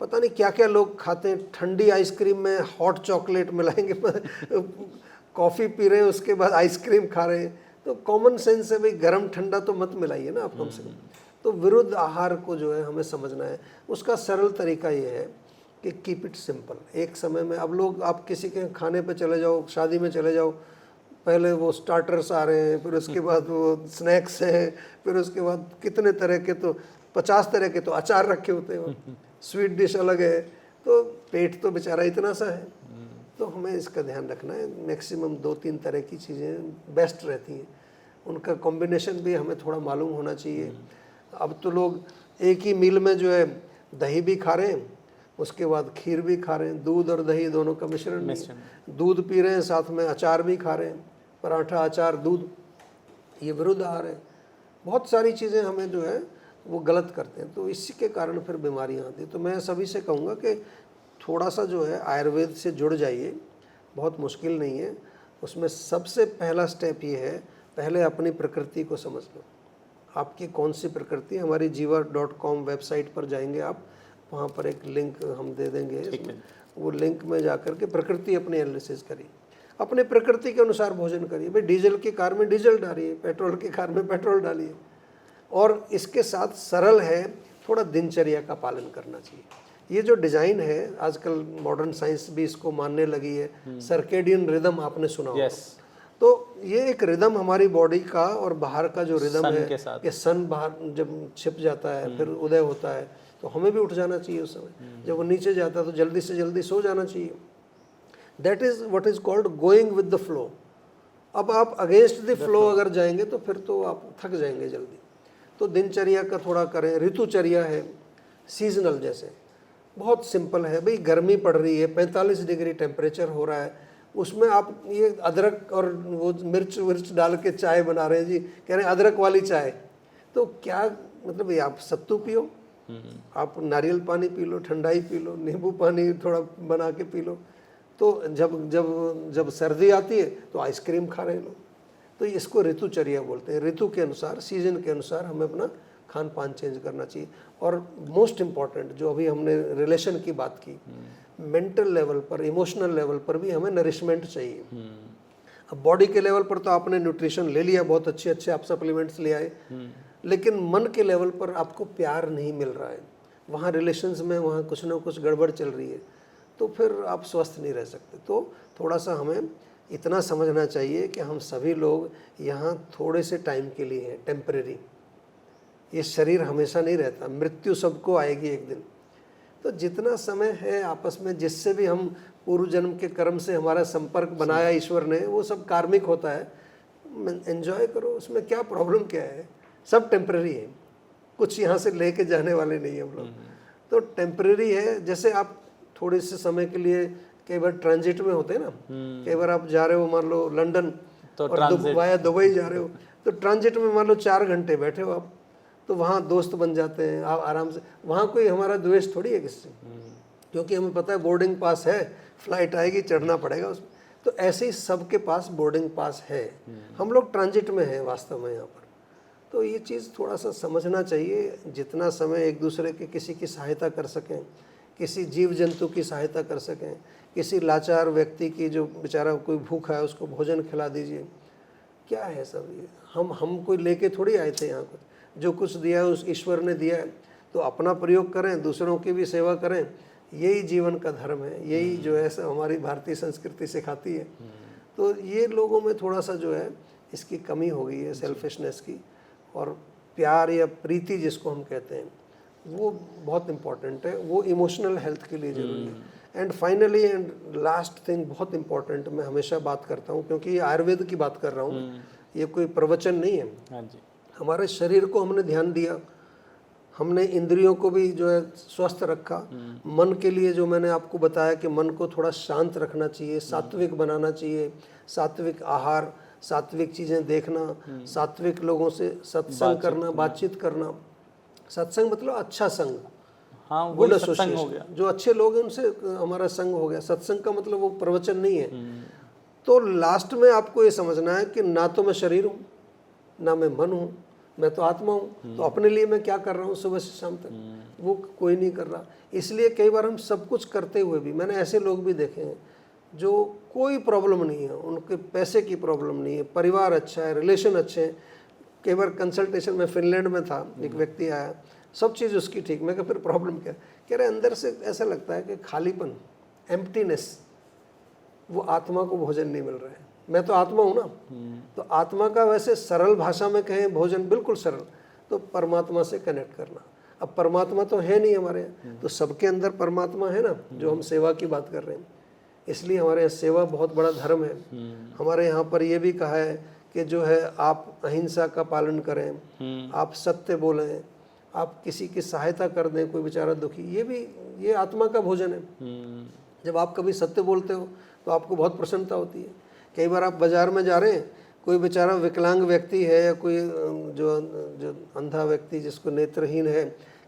Speaker 1: पता नहीं क्या क्या लोग खाते हैं, ठंडी आइसक्रीम में हॉट चॉकलेट मिलाएंगे, कॉफ़ी पी रहे हैं उसके बाद आइसक्रीम खा रहे हैं। तो कॉमन सेंस है भाई, गरम ठंडा तो मत मिलाइए ना आप कम से कम। तो विरुद्ध आहार को जो है हमें समझना है। उसका सरल तरीका ये है कि कीप इट सिंपल। एक समय में अब लोग, आप किसी के खाने पे चले जाओ, शादी में चले जाओ, पहले वो स्टार्टर्स आ रहे हैं, फिर उसके बाद वो स्नैक्स हैं, फिर उसके बाद कितने तरह के, तो 50 तरह के तो अचार रखे होते हैं, स्वीट डिश अलग है। तो पेट तो बेचारा इतना सा है। तो हमें इसका ध्यान रखना है। मैक्सिमम 2-3 तरह की चीज़ें बेस्ट रहती हैं, उनका कॉम्बिनेशन भी हमें थोड़ा मालूम होना चाहिए। अब तो लोग एक ही मील में जो है दही भी खा रहे हैं, उसके बाद खीर भी खा रहे हैं, दूध और दही दोनों का मिश्रण नहीं है। दूध पी रहे हैं, साथ में अचार भी खा रहे हैं, पराठा अचार दूध, ये विरुद्ध आहार है। बहुत सारी चीज़ें हमें जो है वो गलत करते हैं, तो इसी के कारण फिर बीमारियां आती हैं। तो मैं सभी से कहूँगा कि थोड़ा सा जो है आयुर्वेद से जुड़ जाइए, बहुत मुश्किल नहीं है। उसमें सबसे पहला स्टेप ये है, पहले अपनी प्रकृति को समझ लो, आपकी कौन सी प्रकृति। हमारी जीवा.com वेबसाइट पर जाएंगे आप, वहाँ पर एक लिंक हम दे देंगे, वो लिंक में जाकर के प्रकृति अपनी एनालिसिस करिए, अपने प्रकृति के अनुसार भोजन करिए। भाई डीजल की कार में डीजल डालिए, पेट्रोल की कार में पेट्रोल डालिए, और इसके साथ सरल है, थोड़ा दिनचर्या का पालन करना चाहिए। ये जो डिज़ाइन है, आजकल मॉडर्न साइंस भी इसको मानने लगी है, सर्केडियन रिदम आपने सुना होगा। तो ये एक रिदम हमारी बॉडी का और बाहर का जो रिदम है कि सन बाहर जब छिप जाता है फिर उदय होता है, तो हमें भी उठ जाना चाहिए उस समय। जब वो नीचे जाता है तो जल्दी से जल्दी सो जाना चाहिए। That is what is called going with the flow. अब आप अगेंस्ट द फ्लो अगर जाएंगे तो फिर तो आप थक जाएंगे जल्दी। तो दिनचर्या का थोड़ा करें। ऋतुचर्या है, सीजनल, जैसे बहुत सिंपल है। भाई गर्मी पड़ रही है, 45 डिग्री टेम्परेचर हो रहा है, उसमें आप ये अदरक और वो मिर्च विर्च डाल के चाय बना रहे हैं जी, कह रहे हैं अदरक वाली चाय, तो क्या मतलब, ये आप सत्तू पियो, आप नारियल पानी पी लो, ठंडाई पी लो, नींबू पानी थोड़ा बना के पी लो। तो जब जब जब सर्दी आती है तो आइसक्रीम खा रहे हैं लोग। तो इसको ऋतुचर्या बोलते हैं। ऋतु के अनुसार, सीजन के अनुसार हमें अपना खान पान चेंज करना चाहिए। और मोस्ट इम्पॉर्टेंट, जो अभी हमने रिलेशन की बात की, मेंटल लेवल पर, इमोशनल लेवल पर भी हमें नरिशमेंट चाहिए। अब बॉडी के लेवल पर तो आपने न्यूट्रिशन ले लिया, बहुत अच्छे अच्छे आप सप्लीमेंट्स ले आए, लेकिन मन के लेवल पर आपको प्यार नहीं मिल रहा है, वहाँ रिलेशंस में वहाँ कुछ ना कुछ गड़बड़ चल रही है, तो फिर आप स्वस्थ नहीं रह सकते। तो थोड़ा सा हमें इतना समझना चाहिए कि हम सभी लोग यहाँ थोड़े से टाइम के लिए हैं, टेम्परेरी। ये शरीर हमेशा नहीं रहता, मृत्यु सबको आएगी एक दिन। तो जितना समय है आपस में, जिससे भी हम पूर्व जन्म के कर्म से हमारा संपर्क बनाया ईश्वर ने, वो सब कार्मिक होता है। एंजॉय करो, उसमें क्या प्रॉब्लम क्या है, सब टेम्परेरी है, कुछ यहाँ से लेके जाने वाले नहीं है हम लोग। तो टेम्परेरी है। जैसे आप थोड़े से समय के लिए कई बार ट्रांजिट में होते हैं ना, कई बार आप जा रहे हो मान लो लंदन तो और वाया दुबई जा रहे हो, तो ट्रांजिट में मान लो 4 घंटे बैठे हो आप, तो वहाँ दोस्त बन जाते हैं आप आराम से। वहाँ कोई हमारा द्वेष थोड़ी है किससे, क्योंकि हमें पता है बोर्डिंग पास है, फ्लाइट आएगी, चढ़ना पड़ेगा उसमें। तो ऐसे ही सबके पास बोर्डिंग पास है, हम लोग ट्रांजिट में हैं वास्तव में यहाँ पर। तो ये चीज़ थोड़ा सा समझना चाहिए। जितना समय एक दूसरे के किसी की सहायता कर सकें, किसी जीव जंतु की सहायता कर सकें, किसी लाचार व्यक्ति की जो बेचारा कोई भूखा है उसको भोजन खिला दीजिए। क्या है सब ये, हम कोई लेके थोड़ी आए थे यहाँ, कुछ जो कुछ दिया है उस ईश्वर ने दिया है, तो अपना प्रयोग करें, दूसरों की भी सेवा करें। यही जीवन का धर्म है, यही जो है हमारी भारतीय संस्कृति सिखाती है। तो ये लोगों में थोड़ा सा जो है इसकी कमी हो गई है, सेल्फिशनेस की। और प्यार या प्रीति जिसको हम कहते हैं, वो बहुत इम्पॉर्टेंट है, वो इमोशनल हेल्थ के लिए ज़रूरी है। And finally and last thing, बहुत इम्पॉर्टेंट, मैं हमेशा बात करता हूँ क्योंकि ये आयुर्वेद की बात कर रहा हूँ, ये कोई प्रवचन नहीं है।
Speaker 2: हाँ जी।
Speaker 1: हमारे शरीर को हमने ध्यान दिया, हमने इंद्रियों को भी जो है स्वस्थ रखा। मन के लिए जो मैंने आपको बताया कि मन को थोड़ा शांत रखना चाहिए, सात्विक बनाना चाहिए, सात्विक आहार, सात्विक चीज़ें देखना, सात्विक लोगों से सत्संग करना, बातचीत करना। सत्संग मतलब अच्छा संग,
Speaker 2: हाँ,
Speaker 1: गुड एसोसिएशन, जो अच्छे लोग हैं उनसे हमारा संग हो गया। सत्संग का मतलब वो प्रवचन नहीं है। तो लास्ट में आपको ये समझना है कि ना तो मैं शरीर हूँ, ना मैं मन हूँ, मैं तो आत्मा हूँ। तो अपने लिए मैं क्या कर रहा हूँ सुबह से शाम तक, वो कोई नहीं कर रहा। इसलिए कई बार हम सब कुछ करते हुए भी, मैंने ऐसे लोग भी देखे हैं जो कोई प्रॉब्लम नहीं है, उनके पैसे की प्रॉब्लम नहीं है, परिवार अच्छा है, रिलेशन अच्छे हैं। कई बार कंसल्टेशन में फिनलैंड में था, एक व्यक्ति आया, सब चीज़ उसकी ठीक, मैं कहा फिर प्रॉब्लम क्या, कह रहे अंदर से ऐसा लगता है कि खालीपन, एम्प्टीनेस, वो आत्मा को भोजन नहीं मिल रहा है। मैं तो आत्मा हूँ ना, तो आत्मा का वैसे सरल भाषा में कहें भोजन, बिल्कुल सरल, तो परमात्मा से कनेक्ट करना। अब परमात्मा तो है नहीं हमारे यहाँ, तो सबके अंदर परमात्मा है ना, जो हम सेवा की बात कर रहे हैं। इसलिए हमारे यहाँ सेवा बहुत बड़ा धर्म है। हमारे यहाँ पर यह भी कहा है कि जो है आप अहिंसा का पालन करें, आप सत्य बोलें, आप किसी की सहायता कर दें, कोई बेचारा दुखी, ये आत्मा का भोजन है। जब आप कभी सत्य बोलते हो तो आपको बहुत प्रसन्नता होती है। कई बार आप बाजार में जा रहे हैं, कोई बेचारा विकलांग व्यक्ति है या कोई जो जो अंधा व्यक्ति जिसको नेत्रहीन है,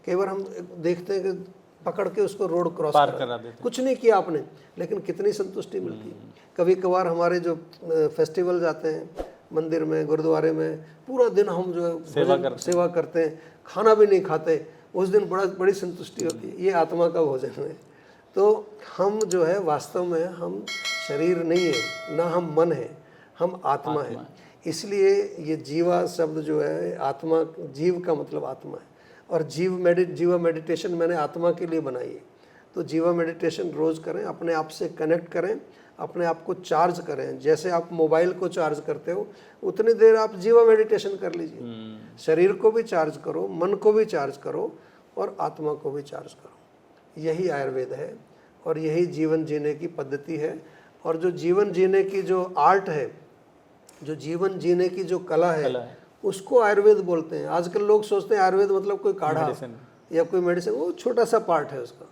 Speaker 1: कई बार हम देखते हैं कि पकड़ के उसको रोड क्रॉस करा देते, कुछ नहीं किया आपने, लेकिन कितनी संतुष्टि मिलती है। कभी कभार हमारे जो फेस्टिवल जाते हैं मंदिर में, गुरुद्वारे में, पूरा दिन हम जो है सेवा करते हैं, खाना भी नहीं खाते, उस दिन बड़ी संतुष्टि होती है। ये आत्मा का भोजन है। तो हम जो है वास्तव में हम शरीर नहीं है, ना हम मन है, हम आत्मा है। इसलिए ये जीवा शब्द जो है, आत्मा, जीव का मतलब आत्मा है। और जीवा मेडिटेशन मैंने आत्मा के लिए बनाई है। तो जीवा मेडिटेशन रोज़ करें, अपने आप से कनेक्ट करें, अपने आप को चार्ज करें। जैसे आप मोबाइल को चार्ज करते हो, उतनी देर आप जीवा मेडिटेशन कर लीजिए। शरीर को भी चार्ज करो, मन को भी चार्ज करो और आत्मा को भी चार्ज करो। यही आयुर्वेद है और यही जीवन जीने की पद्धति है। और जो जीवन जीने की जो आर्ट है, जो जीवन जीने की जो कला है, उसको आयुर्वेद बोलते हैं। आजकल लोग सोचते हैं आयुर्वेद मतलब कोई काढ़ा या कोई मेडिसिन, वो छोटा सा पार्ट है उसका।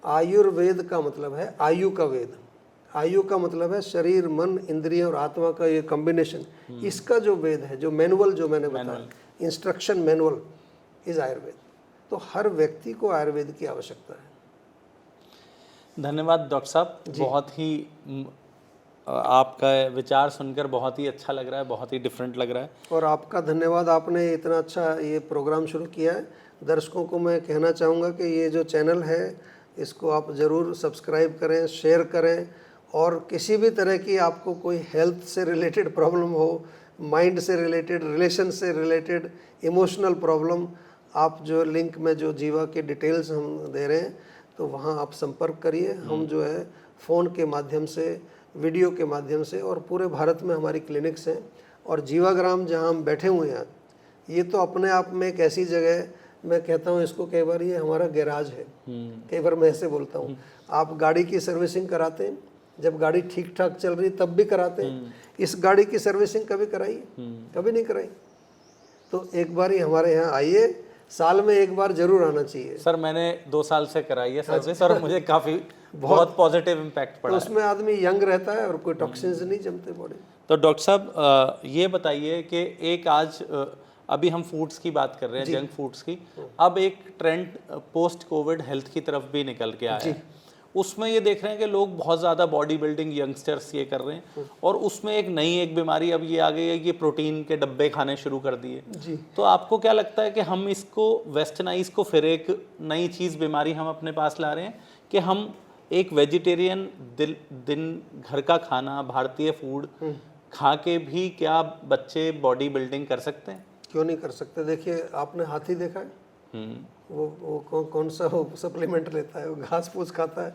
Speaker 1: आयुर्वेद का मतलब है आयु का वेद। आयु का मतलब है शरीर, मन, इंद्रिय और आत्मा का ये कॉम्बिनेशन। इसका जो वेद है, जो मैनुअल जो मैंने बताया, इंस्ट्रक्शन मैनुअल इज आयुर्वेद। तो हर व्यक्ति को आयुर्वेद की आवश्यकता है।
Speaker 2: धन्यवाद डॉक्टर साहब, बहुत ही आपका विचार सुनकर बहुत ही अच्छा लग रहा है, बहुत ही डिफरेंट लग रहा है।
Speaker 1: और आपका धन्यवाद, आपने इतना अच्छा ये प्रोग्राम शुरू किया है। दर्शकों को मैं कहना चाहूँगा कि ये जो चैनल है, इसको आप ज़रूर सब्सक्राइब करें, शेयर करें। और किसी भी तरह की आपको कोई हेल्थ से रिलेटेड प्रॉब्लम हो, माइंड से रिलेटेड, रिलेशन से रिलेटेड, इमोशनल प्रॉब्लम, आप जो लिंक में जो जीवा के डिटेल्स हम दे रहे हैं, तो वहाँ आप संपर्क करिए। हम जो है फ़ोन के माध्यम से, वीडियो के माध्यम से, और पूरे भारत में हमारी क्लिनिक्स हैं। और जीवाग्राम जहाँ हम बैठे हुए हैं, ये तो अपने आप में एक ऐसी जगह है, मैं कहता हूँ इसको कई बार ये हमारा गैराज है। कई बार मैं ऐसे बोलता हूँ, आप गाड़ी की सर्विसिंग कराते हैं, जब गाड़ी ठीक ठाक चल रही तब भी कराते हैं। इस गाड़ी की सर्विसिंग कभी कराई? कभी नहीं कराई। तो एक बार ही हमारे यहाँ आइए, साल में एक बार जरूर आना चाहिए।
Speaker 2: सर मैंने 2 साल से कराई है सर्विस और मुझे काफ़ी बहुत पॉजिटिव इम्पैक्ट पड़ा।
Speaker 1: तो उसमें आदमी यंग रहता है और कोई टॉक्सिन्स नहीं जमते बॉडी।
Speaker 2: तो डॉक्टर साहब ये बताइए कि एक आज अभी हम फूड्स की बात कर रहे हैं, जंक फूड्स की, अब एक ट्रेंड पोस्ट कोविड हेल्थ की तरफ भी निकल के आया है। उसमें ये देख रहे हैं कि लोग बहुत ज़्यादा बॉडी बिल्डिंग यंगस्टर्स ये कर रहे हैं, और उसमें एक बीमारी अब ये आ गई है कि प्रोटीन के डब्बे खाने शुरू कर दिए जी। तो आपको क्या लगता है कि हम इसको वेस्टर्नाइज को फिर एक नई चीज़, बीमारी हम अपने पास ला रहे हैं कि हम एक वेजिटेरियन दिन घर का खाना, भारतीय फूड खा के भी क्या बच्चे बॉडी बिल्डिंग कर सकते हैं?
Speaker 1: क्यों नहीं कर सकते? देखिए, आपने हाथी देखा है? वो कौन सा वो सप्लीमेंट लेता है, वो घास फूस खाता है।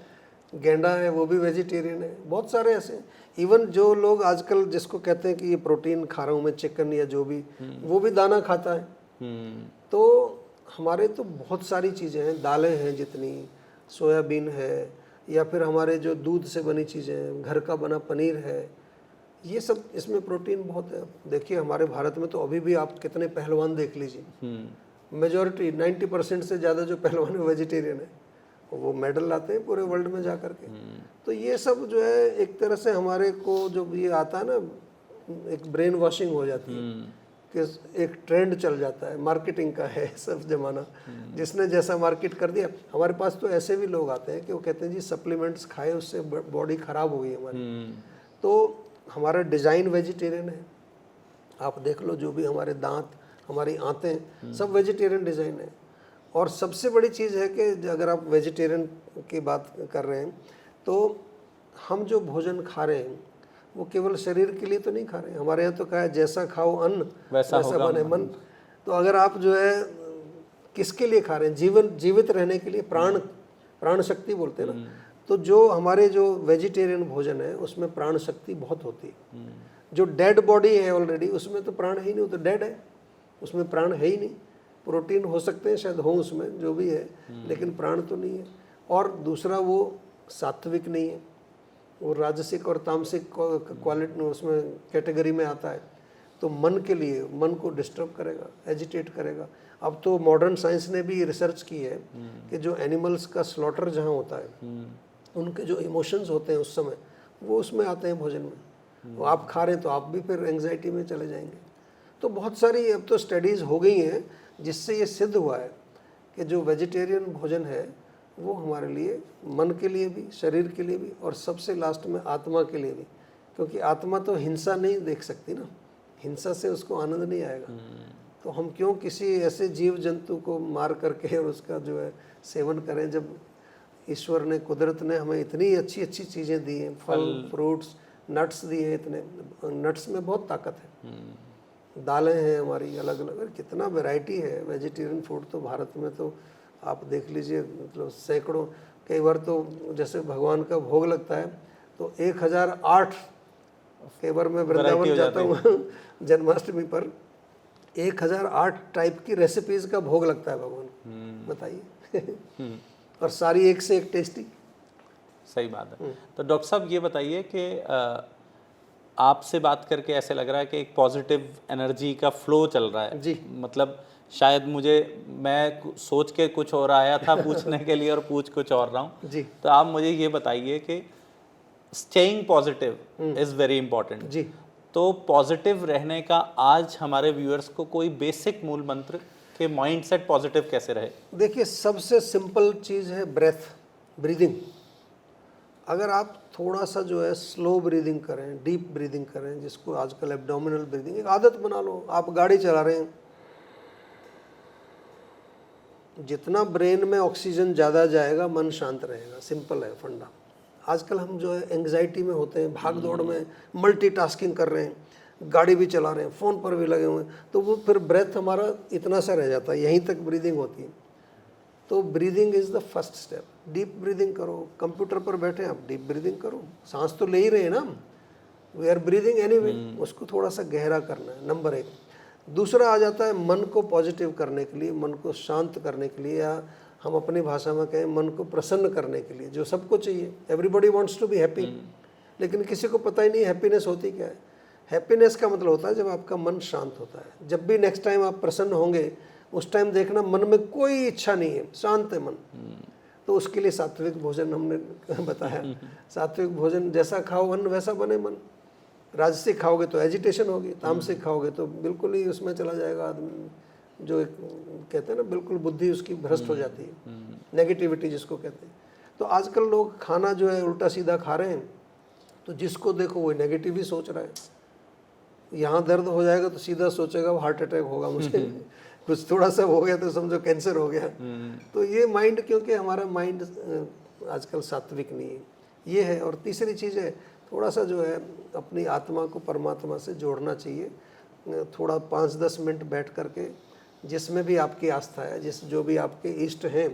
Speaker 1: गेंडा है, वो भी वेजिटेरियन है। बहुत सारे ऐसे, इवन जो लोग आजकल जिसको कहते हैं कि ये प्रोटीन खा रहा हूँ मैं, चिकन या जो भी, वो भी दाना खाता है। तो हमारे तो बहुत सारी चीज़ें हैं, दालें हैं जितनी, सोयाबीन है, या फिर हमारे जो दूध से बनी चीज़ें हैं, घर का बना पनीर है, ये सब, इसमें प्रोटीन बहुत है। देखिए हमारे भारत में तो अभी भी आप कितने पहलवान देख लीजिए, मेजॉरिटी 90% से ज़्यादा जो पहलवान है वेजिटेरियन है, वो मेडल लाते हैं पूरे वर्ल्ड में जा कर के। तो ये सब जो है एक तरह से हमारे को जो ये आता है ना, एक ब्रेन वॉशिंग हो जाती है कि एक ट्रेंड चल जाता है, मार्केटिंग का है सब जमाना, जिसने जैसा मार्केट कर दिया। हमारे पास तो ऐसे भी लोग आते हैं कि वो कहते हैं जी सप्लीमेंट्स खाए उससे बॉडी ख़राब हो गई हमारी। तो हमारा डिज़ाइन वेजिटेरियन है, आप देख लो, जो भी हमारे दांत, हमारी आंतें, सब वेजिटेरियन डिज़ाइन है। और सबसे बड़ी चीज़ है कि अगर आप वेजिटेरियन की बात कर रहे हैं, तो हम जो भोजन खा रहे हैं वो केवल शरीर के लिए तो नहीं खा रहे हैं। हमारे यहाँ तो कहा है जैसा खाओ अन्न वैसा बने मन। तो अगर आप जो है किसके लिए खा रहे हैं? जीवित रहने के लिए, प्राण शक्ति बोलते हैं ना। तो जो हमारे जो वेजिटेरियन भोजन है उसमें प्राण शक्ति बहुत होती है। जो डेड बॉडी है ऑलरेडी, उसमें तो प्राण ही नहीं, तो डेड है, उसमें प्राण है ही नहीं। प्रोटीन हो सकते हैं शायद हो उसमें, जो भी है, लेकिन प्राण तो नहीं है। और दूसरा, वो सात्विक नहीं है, वो राजसिक और तामसिक क्वालिटी उसमें कैटेगरी में आता है। तो मन के लिए, मन को डिस्टर्ब करेगा, एजिटेट करेगा। अब तो मॉडर्न साइंस ने भी रिसर्च की है कि जो एनिमल्स का स्लॉटर जहाँ होता है, उनके जो इमोशंस होते हैं उस समय, वो उसमें आते हैं भोजन में। वो आप खा रहे हैं तो आप भी फिर एंग्जाइटी में चले जाएंगे। तो बहुत सारी अब तो स्टडीज़ हो गई हैं जिससे ये सिद्ध हुआ है कि जो वेजिटेरियन भोजन है वो हमारे लिए, मन के लिए भी, शरीर के लिए भी, और सबसे लास्ट में आत्मा के लिए भी। क्योंकि आत्मा तो हिंसा नहीं देख सकती ना, हिंसा से उसको आनंद नहीं आएगा। तो हम क्यों किसी ऐसे जीव जंतु को मार करके और उसका जो है सेवन करें, जब ईश्वर ने, कुदरत ने हमें इतनी अच्छी अच्छी चीज़ें दी हैं, फल, फ्रूट्स, नट्स दिए, इतने नट्स में बहुत ताकत है, दालें हैं हमारी अलग अलग, कितना वैरायटी है वेजिटेरियन फूड। तो भारत में तो आप देख लीजिए, मतलब सैकड़ों, कई बार तो जैसे भगवान का भोग लगता है तो 1008, कई बार मैं वृंदावन जाता हूँ जन्माष्टमी पर, 1008 टाइप की रेसिपीज का भोग लगता है भगवान को, बताइए। और सारी एक से एक टेस्टी।
Speaker 2: सही बात है। तो डॉक्टर साहब ये बताइए कि आपसे बात करके ऐसे लग रहा है कि एक पॉजिटिव एनर्जी का फ्लो चल रहा है
Speaker 1: जी।
Speaker 2: मतलब शायद मैं सोच के कुछ और आया था पूछने के लिए और पूछ कुछ और रहा हूँ
Speaker 1: जी।
Speaker 2: तो आप मुझे ये बताइए कि staying positive is very important
Speaker 1: जी।
Speaker 2: तो पॉजिटिव रहने का आज हमारे व्यूअर्स को कोई बेसिक मूल मंत्र कि माइंडसेट पॉजिटिव कैसे रहे?
Speaker 1: देखिए, सबसे सिंपल चीज़ है ब्रेथ, ब्रीदिंग। अगर आप थोड़ा सा जो है स्लो ब्रीदिंग करें, डीप ब्रीदिंग करें, जिसको आजकल एब्डोमिनल ब्रीदिंग, एक आदत बना लो। आप गाड़ी चला रहे हैं, जितना ब्रेन में ऑक्सीजन ज़्यादा जाएगा मन शांत रहेगा। सिंपल है फंडा। आजकल हम जो है एंग्जाइटी में होते हैं, भाग दौड़ में, मल्टीटास्किंग कर रहे हैं, गाड़ी भी चला रहे हैं, फ़ोन पर भी लगे हुए हैं, तो वो फिर ब्रेथ हमारा इतना सा रह जाता है, यहीं तक ब्रीदिंग होती है। तो breathing is the first step. Deep breathing करो। कंप्यूटर पर बैठे आप, डीप ब्रीदिंग करो, सांस तो ले ही रहे हैं ना, वी आर ब्रीदिंग एनीवे, उसको थोड़ा सा गहरा करना है, नंबर 1। दूसरा आ जाता है मन को पॉजिटिव करने के लिए, मन को शांत करने के लिए, या हम अपनी भाषा में कहें मन को प्रसन्न करने के लिए, जो सबको चाहिए। Everybody wants to be happy, लेकिन किसी को पता ही नहीं हैप्पीनेस होती क्या है। हैप्पीनेस का मतलब होता है जब आपका मन शांत होता है। जब भी नेक्स्ट टाइम आप प्रसन्न होंगे उस टाइम देखना मन में कोई इच्छा नहीं है, शांत है मन। तो उसके लिए सात्विक भोजन हमने बताया। सात्विक भोजन, जैसा खाओ अन्न वैसा बने मन। राजसिक खाओगे तो एजिटेशन होगी, तामसिक खाओगे तो बिल्कुल ही उसमें चला जाएगा आदमी, जो एक कहते हैं ना, बिल्कुल बुद्धि उसकी भ्रष्ट हो जाती है, नेगेटिविटी जिसको कहते हैं। तो आजकल लोग खाना जो है उल्टा सीधा खा रहे हैं, तो जिसको देखो वो नेगेटिव ही सोच रहा है। यहाँ दर्द हो जाएगा तो सीधा सोचेगा हार्ट अटैक होगा मुझे, कुछ थोड़ा सा हो गया तो समझो कैंसर हो गया। तो ये माइंड, क्योंकि हमारा माइंड आजकल सात्विक नहीं है, ये है। और तीसरी चीज़ है, थोड़ा सा जो है अपनी आत्मा को परमात्मा से जोड़ना चाहिए। थोड़ा 5-10 मिनट बैठ करके, जिसमें भी आपकी आस्था है, जो भी आपके इष्ट हैं,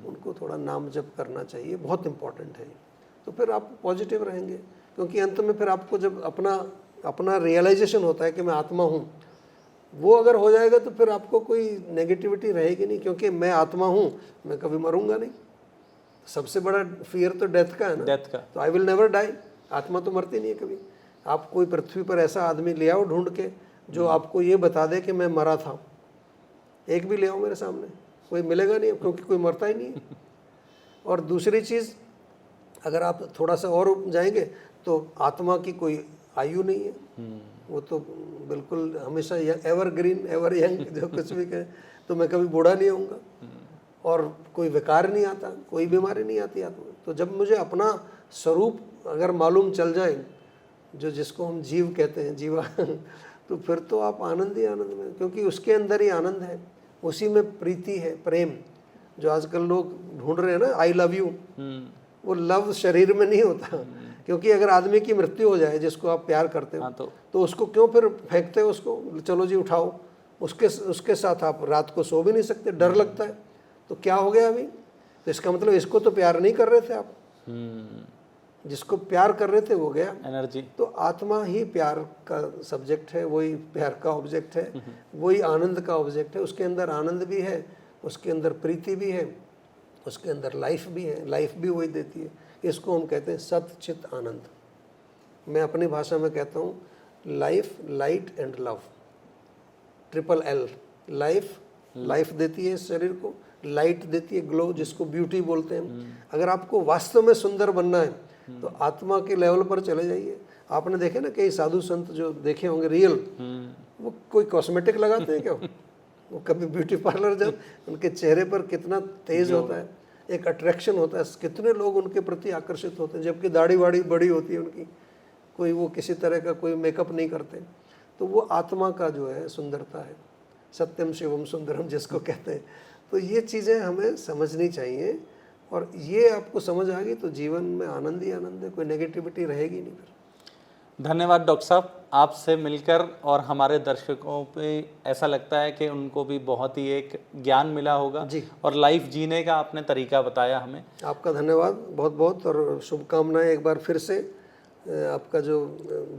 Speaker 1: उनको थोड़ा नाम जप करना चाहिए, बहुत इम्पोर्टेंट है। तो फिर आप पॉजिटिव रहेंगे, क्योंकि अंत में फिर आपको जब अपना रियलाइजेशन होता है कि मैं आत्मा हूँ, वो अगर हो जाएगा तो फिर आपको कोई नेगेटिविटी रहेगी नहीं, क्योंकि मैं आत्मा हूँ, मैं कभी मरूंगा नहीं। सबसे बड़ा फियर तो डेथ का है ना,
Speaker 2: डेथ का।
Speaker 1: तो आई विल नेवर डाई, आत्मा तो मरती नहीं है कभी। आप कोई पृथ्वी पर ऐसा आदमी ले आओ ढूंढ के जो आपको ये बता दे कि मैं मरा था, एक भी ले आओ मेरे सामने, कोई मिलेगा नहीं, क्योंकि कोई मरता ही नहीं है। और दूसरी चीज़, अगर आप थोड़ा सा और जाएंगे तो आत्मा की कोई आयु नहीं है, वो तो बिल्कुल हमेशा एवरग्रीन, एवर यंग, जो कुछ भी कहे। तो मैं कभी बूढ़ा नहीं होऊंगा, और कोई विकार नहीं आता, कोई बीमारी नहीं आती आत्मा। तो जब मुझे अपना स्वरूप अगर मालूम चल जाए, जो जिसको हम जीव कहते हैं, जीवा, तो फिर तो आप आनंद ही आनंद में, क्योंकि उसके अंदर ही आनंद है, उसी में प्रीति है, प्रेम। जो आजकल लोग ढूंढ रहे हैं ना, आई लव यू, वो लव शरीर में नहीं होता। क्योंकि अगर आदमी की मृत्यु हो जाए, जिसको आप प्यार करते हो, तो उसको क्यों फिर फेंकते हो उसको, चलो जी उठाओ, उसके साथ आप रात को सो भी नहीं सकते, डर लगता है। तो क्या हो गया अभी? तो इसका मतलब इसको तो प्यार नहीं कर रहे थे आप, जिसको प्यार कर रहे थे वो गया
Speaker 2: एनर्जी।
Speaker 1: तो आत्मा ही प्यार का सब्जेक्ट है, वही प्यार का ऑब्जेक्ट है, वही आनंद का ऑब्जेक्ट है। उसके अंदर आनंद भी है, उसके अंदर प्रीति भी है, उसके अंदर लाइफ भी है, लाइफ भी वही देती है। इसको हम कहते हैं सत चित आनंद। मैं अपनी भाषा में कहता हूँ life, light and love, triple L। Life, life देती है शरीर को, लाइट देती है, ग्लो, जिसको ब्यूटी बोलते हैं। अगर आपको वास्तव में सुंदर बनना है तो आत्मा के लेवल पर चले जाइए। आपने देखे ना कई साधु संत जो देखे होंगे रियल, वो कोई कॉस्मेटिक लगाते हैं क्या? वो कभी ब्यूटी पार्लर जब, उनके चेहरे पर कितना तेज होता है, एक अट्रैक्शन होता है, कितने लोग उनके प्रति आकर्षित होते हैं, जबकि दाढ़ी वाड़ी बड़ी होती है उनकी, कोई वो किसी तरह का कोई मेकअप नहीं करते। तो वो आत्मा का जो है सुंदरता है, सत्यम शिवम सुंदरम जिसको कहते हैं। तो ये चीज़ें हमें समझनी चाहिए, और ये आपको समझ आ गई तो जीवन में आनंद ही आनंद है, कोई नेगेटिविटी रहेगी नहीं फिर।
Speaker 2: धन्यवाद डॉक्टर साहब, आपसे मिलकर और हमारे दर्शकों पे ऐसा लगता है कि उनको भी बहुत ही एक ज्ञान मिला होगा
Speaker 1: जी।
Speaker 2: और लाइफ जीने का आपने तरीका बताया हमें।
Speaker 1: आपका धन्यवाद बहुत बहुत, और शुभकामनाएं एक बार फिर से। आपका जो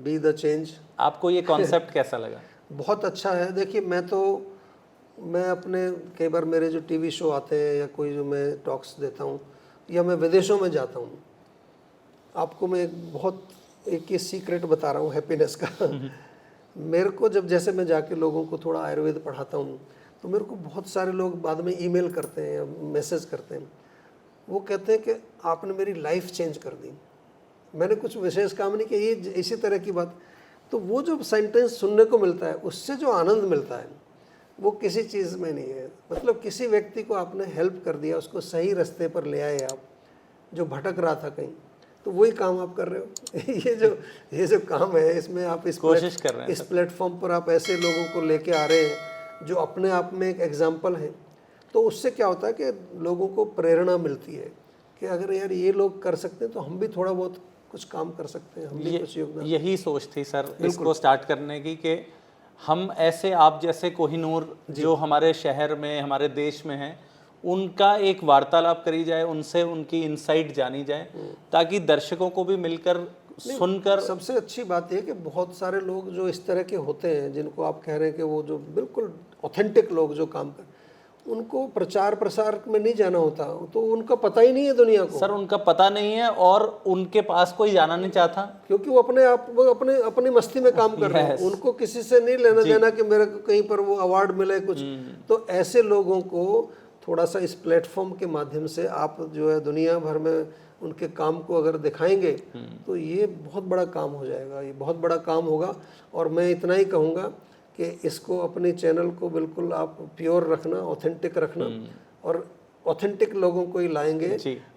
Speaker 1: बी द चेंज,
Speaker 2: आपको ये कॉन्सेप्ट कैसा लगा?
Speaker 1: बहुत अच्छा है। देखिए मैं अपने कई बार मेरे जो टीवी शो आते हैं या कोई जो मैं टॉक्स देता हूँ या मैं विदेशों में जाता हूँ, आपको मैं एक ही सीक्रेट बता रहा हूँ हैप्पीनेस का। मेरे को जैसे मैं जाके लोगों को थोड़ा आयुर्वेद पढ़ाता हूँ तो मेरे को बहुत सारे लोग बाद में ईमेल करते हैं या मैसेज करते हैं, वो कहते हैं कि आपने मेरी लाइफ चेंज कर दी, मैंने कुछ विशेष काम नहीं किया, ये इसी तरह की बात। तो वो जो सेंटेंस सुनने को मिलता है, उससे जो आनंद मिलता है वो किसी चीज़ में नहीं है। मतलब किसी व्यक्ति को आपने हेल्प कर दिया, उसको सही रास्ते पर ले आए आप, जो भटक रहा था कहीं, तो वही काम आप कर रहे हो। ये जो काम है, इसमें आप
Speaker 2: कोशिश कर रहे हैं,
Speaker 1: इस प्लेटफॉर्म पर आप ऐसे लोगों को लेके आ रहे हैं जो अपने आप में एक एग्जाम्पल है। तो उससे क्या होता है कि लोगों को प्रेरणा मिलती है कि अगर यार ये लोग कर सकते हैं तो हम भी थोड़ा बहुत कुछ काम कर सकते हैं, हम भी कुछ योगदान।
Speaker 2: यही सोच थी सर इसको स्टार्ट करने की, कि हम ऐसे आप जैसे कोहिनूर जो हमारे शहर में, हमारे देश में हैं, उनका एक वार्तालाप करी जाए, उनसे उनकी इनसाइट जानी जाए, ताकि दर्शकों को भी मिलकर सुनकर।
Speaker 1: सबसे अच्छी बात यह कि बहुत सारे लोग जो इस तरह के होते हैं, जिनको आप कह रहे हैं कि वो जो बिल्कुल ऑथेंटिक लोग जो काम कर, उनको प्रचार प्रसार में नहीं जाना होता, तो उनका पता ही नहीं है दुनिया को।
Speaker 2: सर उनका पता नहीं है और उनके पास कोई जाना नहीं चाहता,
Speaker 1: क्योंकि वो अपनी मस्ती में काम कर रहे हैं। उनको किसी से नहीं लेना देना कि मेरे को कहीं पर वो अवार्ड मिले कुछ। तो ऐसे लोगों को थोड़ा सा इस प्लेटफॉर्म के माध्यम से आप जो है दुनिया भर में उनके काम को अगर दिखाएंगे तो ये बहुत बड़ा काम हो जाएगा, ये बहुत बड़ा काम होगा। और मैं इतना ही कहूँगा कि इसको अपने चैनल को बिल्कुल आप प्योर रखना, ऑथेंटिक रखना, और ऑथेंटिक लोगों को ही लाएंगे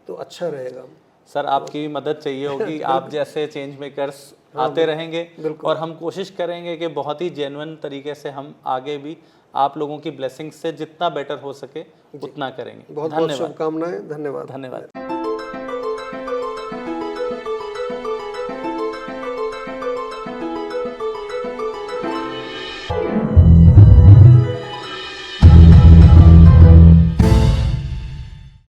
Speaker 1: तो अच्छा रहेगा।
Speaker 2: सर आपकी भी मदद चाहिए होगी, आप जैसे चेंज मेकर्स आते रहेंगे और हम कोशिश करेंगे कि बहुत ही जेन्युइन तरीके से हम आगे भी आप लोगों की ब्लेसिंग से जितना बेटर हो सके उतना करेंगे।
Speaker 1: बहुत बहुत शुभकामनाएं। धन्यवाद।
Speaker 2: धन्यवाद।